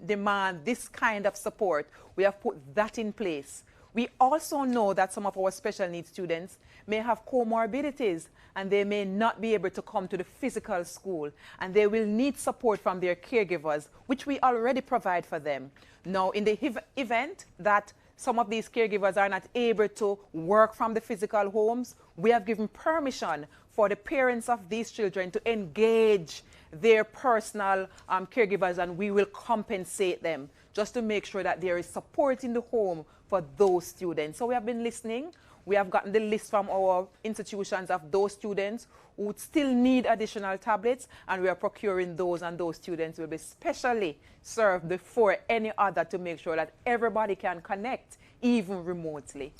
demand this kind of support. We have put that in place. We also know that some of our special needs students may have comorbidities, and they may not be able to come to the physical school, and they will need support from their caregivers, which we already provide for them. Now, in the event that some of these caregivers are not able to work from the physical homes, we have given permission for the parents of these children to engage their personal caregivers, and we will compensate them just to make sure that there is support in the home for those students. So we have been listening. We have gotten the list from our institutions of those students who would still need additional tablets, and we are procuring those, and those students will be specially served before any other to make sure that everybody can connect, even remotely.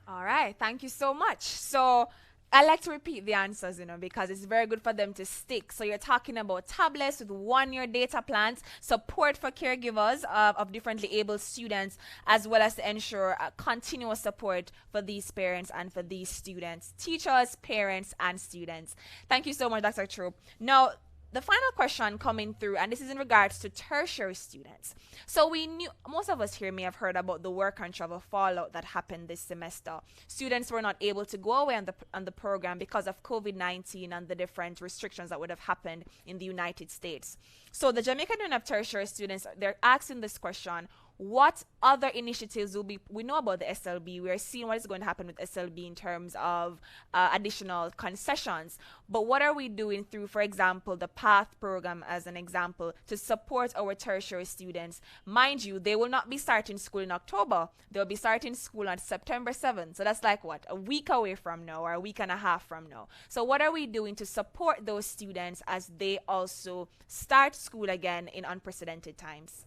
All right, thank you so much. So I like to repeat the answers, because it's very good for them to stick. So you're talking about tablets with 1-year data plans, support for caregivers of differently abled students, as well as to ensure continuous support for these parents and for these students, teachers, parents, and students. Thank you so much, Dr. Trope. Now, the final question coming through, and this is in regards to tertiary students. So we knew, most of us here may have heard about the work and travel fallout that happened this semester. Students were not able to go away on the program because of COVID-19 and the different restrictions that would have happened in the United States. So the Jamaican Union of Tertiary Students, they're asking this question: what other initiatives will be, we know about the SLB, we're seeing what is going to happen with SLB in terms of additional concessions, but what are we doing through, for example, the PATH program as an example, to support our tertiary students? Mind you, they will not be starting school in October, they'll be starting school on September 7th, so that's like what, a week away from now, or a week and a half from now. So what are we doing to support those students as they also start school again in unprecedented times?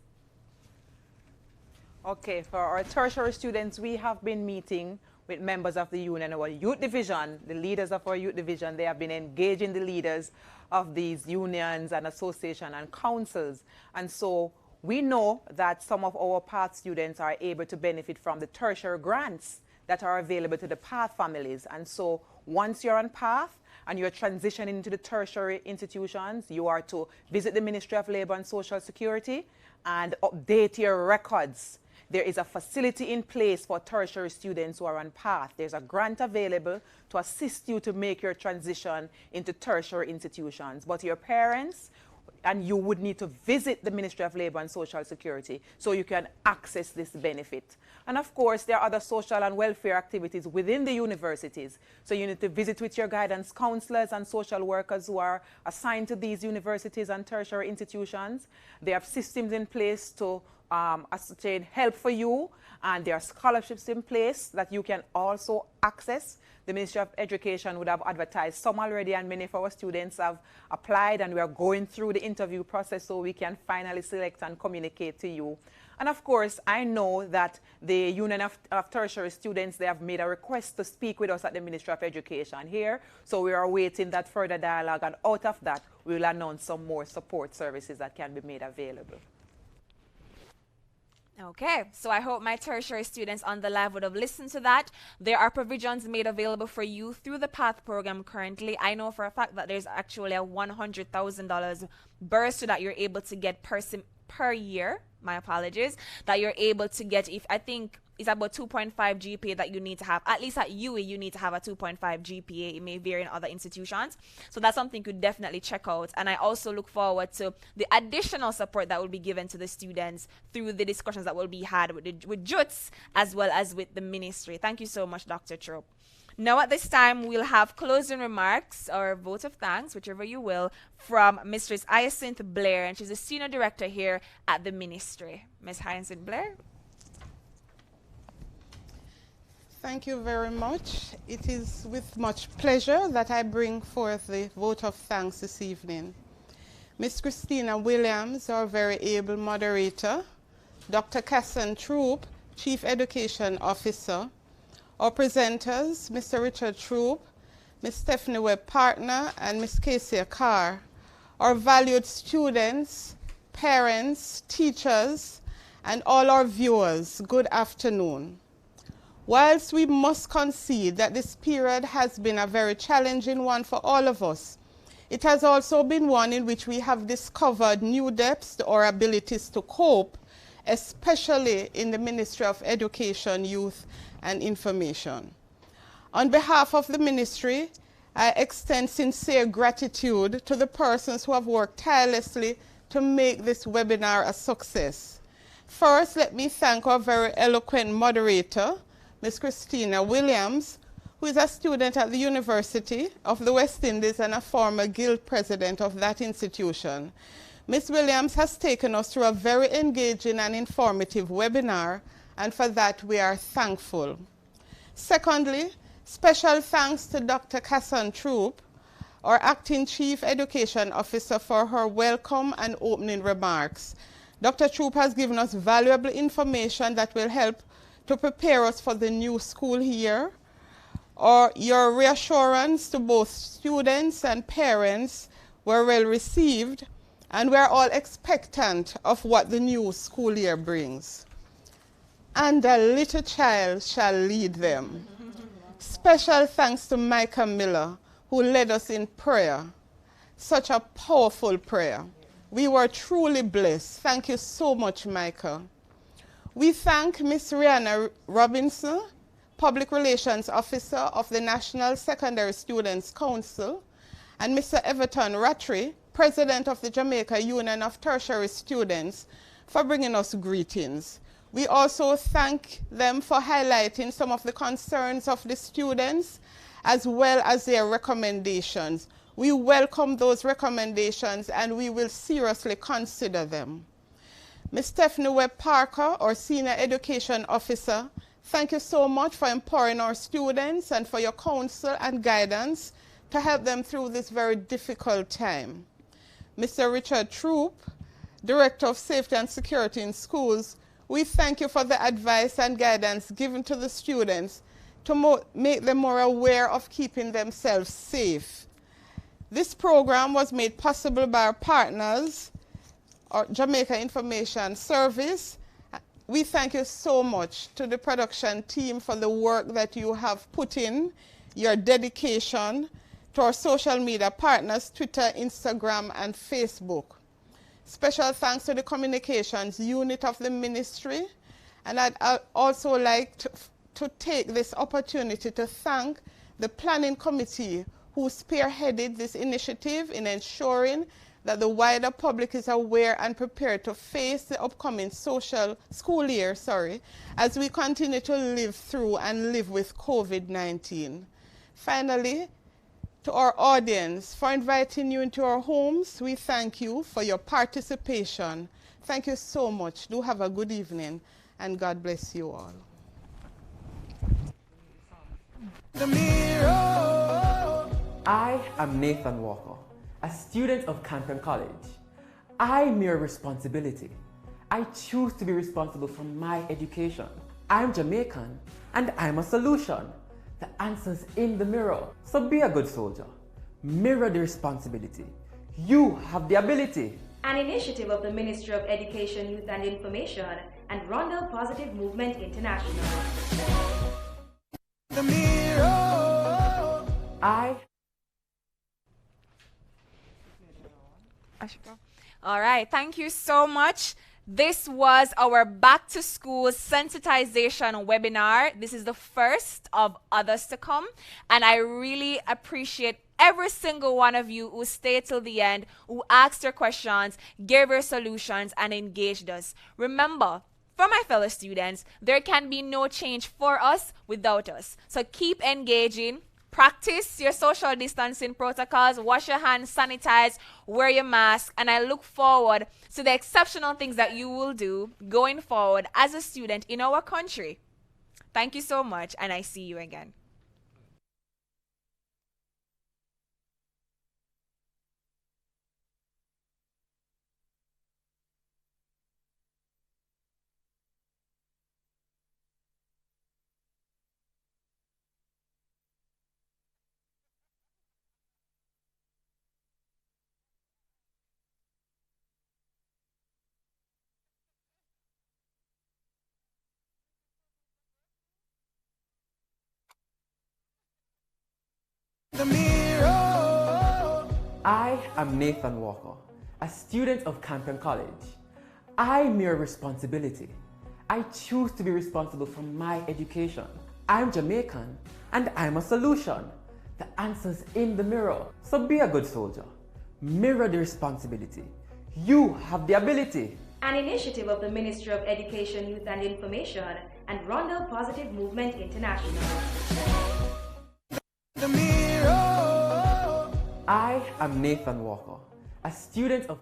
Okay, for our tertiary students, we have been meeting with members of the union, our youth division, the leaders of our youth division. They have been engaging the leaders of these unions and associations and councils. And so we know that some of our PATH students are able to benefit from the tertiary grants that are available to the PATH families. And so once you're on PATH and you're transitioning into the tertiary institutions, you are to visit the Ministry of Labor and Social Security and update your records. There is a facility in place for tertiary students who are on PATH. There's a grant available to assist you to make your transition into tertiary institutions. But your parents and you would need to visit the Ministry of Labor and Social Security so you can access this benefit. And of course, there are other social and welfare activities within the universities. So you need to visit with your guidance counselors and social workers who are assigned to these universities and tertiary institutions. They have systems in place to ascertain help for you, and there are scholarships in place that you can also access. The Ministry of Education would have advertised some already, and many of our students have applied, and we are going through the interview process so we can finally select and communicate to you. And of course, I know that the Union of Tertiary Students, they have made a request to speak with us at the Ministry of Education here. So we are awaiting that further dialogue, and out of that, we will announce some more support services that can be made available. Okay, so I hope my tertiary students on the live would have listened to that. There are provisions made available for you through the PATH program currently. I know for a fact that there's actually a $100,000 bursar that you're able to get per year. My apologies. That you're able to get, if I think it's about 2.5 GPA that you need to have. At least at UWI, you need to have a 2.5 GPA. It may vary in other institutions. So that's something you could definitely check out. And I also look forward to the additional support that will be given to the students through the discussions that will be had with JUTS as well as with the ministry. Thank you so much, Dr. Trope. Now at this time, we'll have closing remarks or vote of thanks, whichever you will, from Mistress Hyacinth Blair, and she's the Senior Director here at the ministry. Ms. Hyacinth Blair. Thank you very much. It is with much pleasure that I bring forth the vote of thanks this evening. Ms. Christina Williams, our very able moderator, Dr. Casson Trope, Chief Education Officer, our presenters, Mr. Richard Trope, Ms. Stephanie Webb Partner, and Ms. Casey Carr, our valued students, parents, teachers, and all our viewers, good afternoon. Whilst we must concede that this period has been a very challenging one for all of us, it has also been one in which we have discovered new depths to our abilities to cope, especially in the Ministry of Education, Youth and Information. On behalf of the ministry, I extend sincere gratitude to the persons who have worked tirelessly to make this webinar a success. First, let me thank our very eloquent moderator, Ms. Christina Williams, who is a student at the University of the West Indies and a former guild president of that institution. Ms. Williams has taken us through a very engaging and informative webinar, and for that we are thankful. Secondly, special thanks to Dr. Casson Trope, our Acting Chief Education Officer, for her welcome and opening remarks. Dr. Troop has given us valuable information that will help to prepare us for the new school year. Your reassurance to both students and parents were well received, and we're all expectant of what the new school year brings. And a little child shall lead them. Special thanks to Micah Miller, who led us in prayer. Such a powerful prayer. We were truly blessed. Thank you so much, Micah. We thank Ms. Rihanna Robinson, Public Relations Officer of the National Secondary Students Council, and Mr. Everton Rattray, President of the Jamaica Union of Tertiary Students, for bringing us greetings. We also thank them for highlighting some of the concerns of the students as well as their recommendations. We welcome those recommendations and we will seriously consider them. Ms. Stephanie Webb Parker, our Senior Education Officer, thank you so much for empowering our students and for your counsel and guidance to help them through this very difficult time. Mr. Richard Troop, Director of Safety and Security in Schools, we thank you for the advice and guidance given to the students to make them more aware of keeping themselves safe. This program was made possible by our partners, our Jamaica Information Service. We thank you so much to the production team for the work that you have put in, your dedication, to our social media partners, Twitter, Instagram, and Facebook. Special thanks to the communications unit of the ministry. And I'd also like to take this opportunity to thank the planning committee who spearheaded this initiative in ensuring that the wider public is aware and prepared to face the upcoming school year, as we continue to live through and live with COVID-19. Finally, to our audience, for inviting you into our homes, we thank you for your participation. Thank you so much. Do have a good evening, and God bless you all. I am Nathan Walker, a student of Campion College. I'm your responsibility. I choose to be responsible for my education. I'm Jamaican, and I'm a solution. The answer's in the mirror. So be a good soldier. Mirror the responsibility. You have the ability. An initiative of the Ministry of Education, Youth and Information and Rondell Positive Movement International. All right, thank you so much. This was our Back to School Sensitization webinar. This is the first of others to come, and I really appreciate every single one of you who stayed till the end, who asked your questions, gave your solutions, and engaged us. Remember, for my fellow students, there can be no change for us without us. So keep engaging. Practice your social distancing protocols, wash your hands, sanitize, wear your mask, and I look forward to the exceptional things that you will do going forward as a student in our country. Thank you so much, and I see you again. I am Nathan Walker, a student of Campion College. I'm your responsibility. I choose to be responsible for my education. I'm Jamaican, and I'm a solution. The answer's in the mirror. So be a good soldier. Mirror the responsibility. You have the ability. an initiative of the Ministry of Education, Youth and Information and Rondell Positive Movement International. I am Nathan Walker, a student of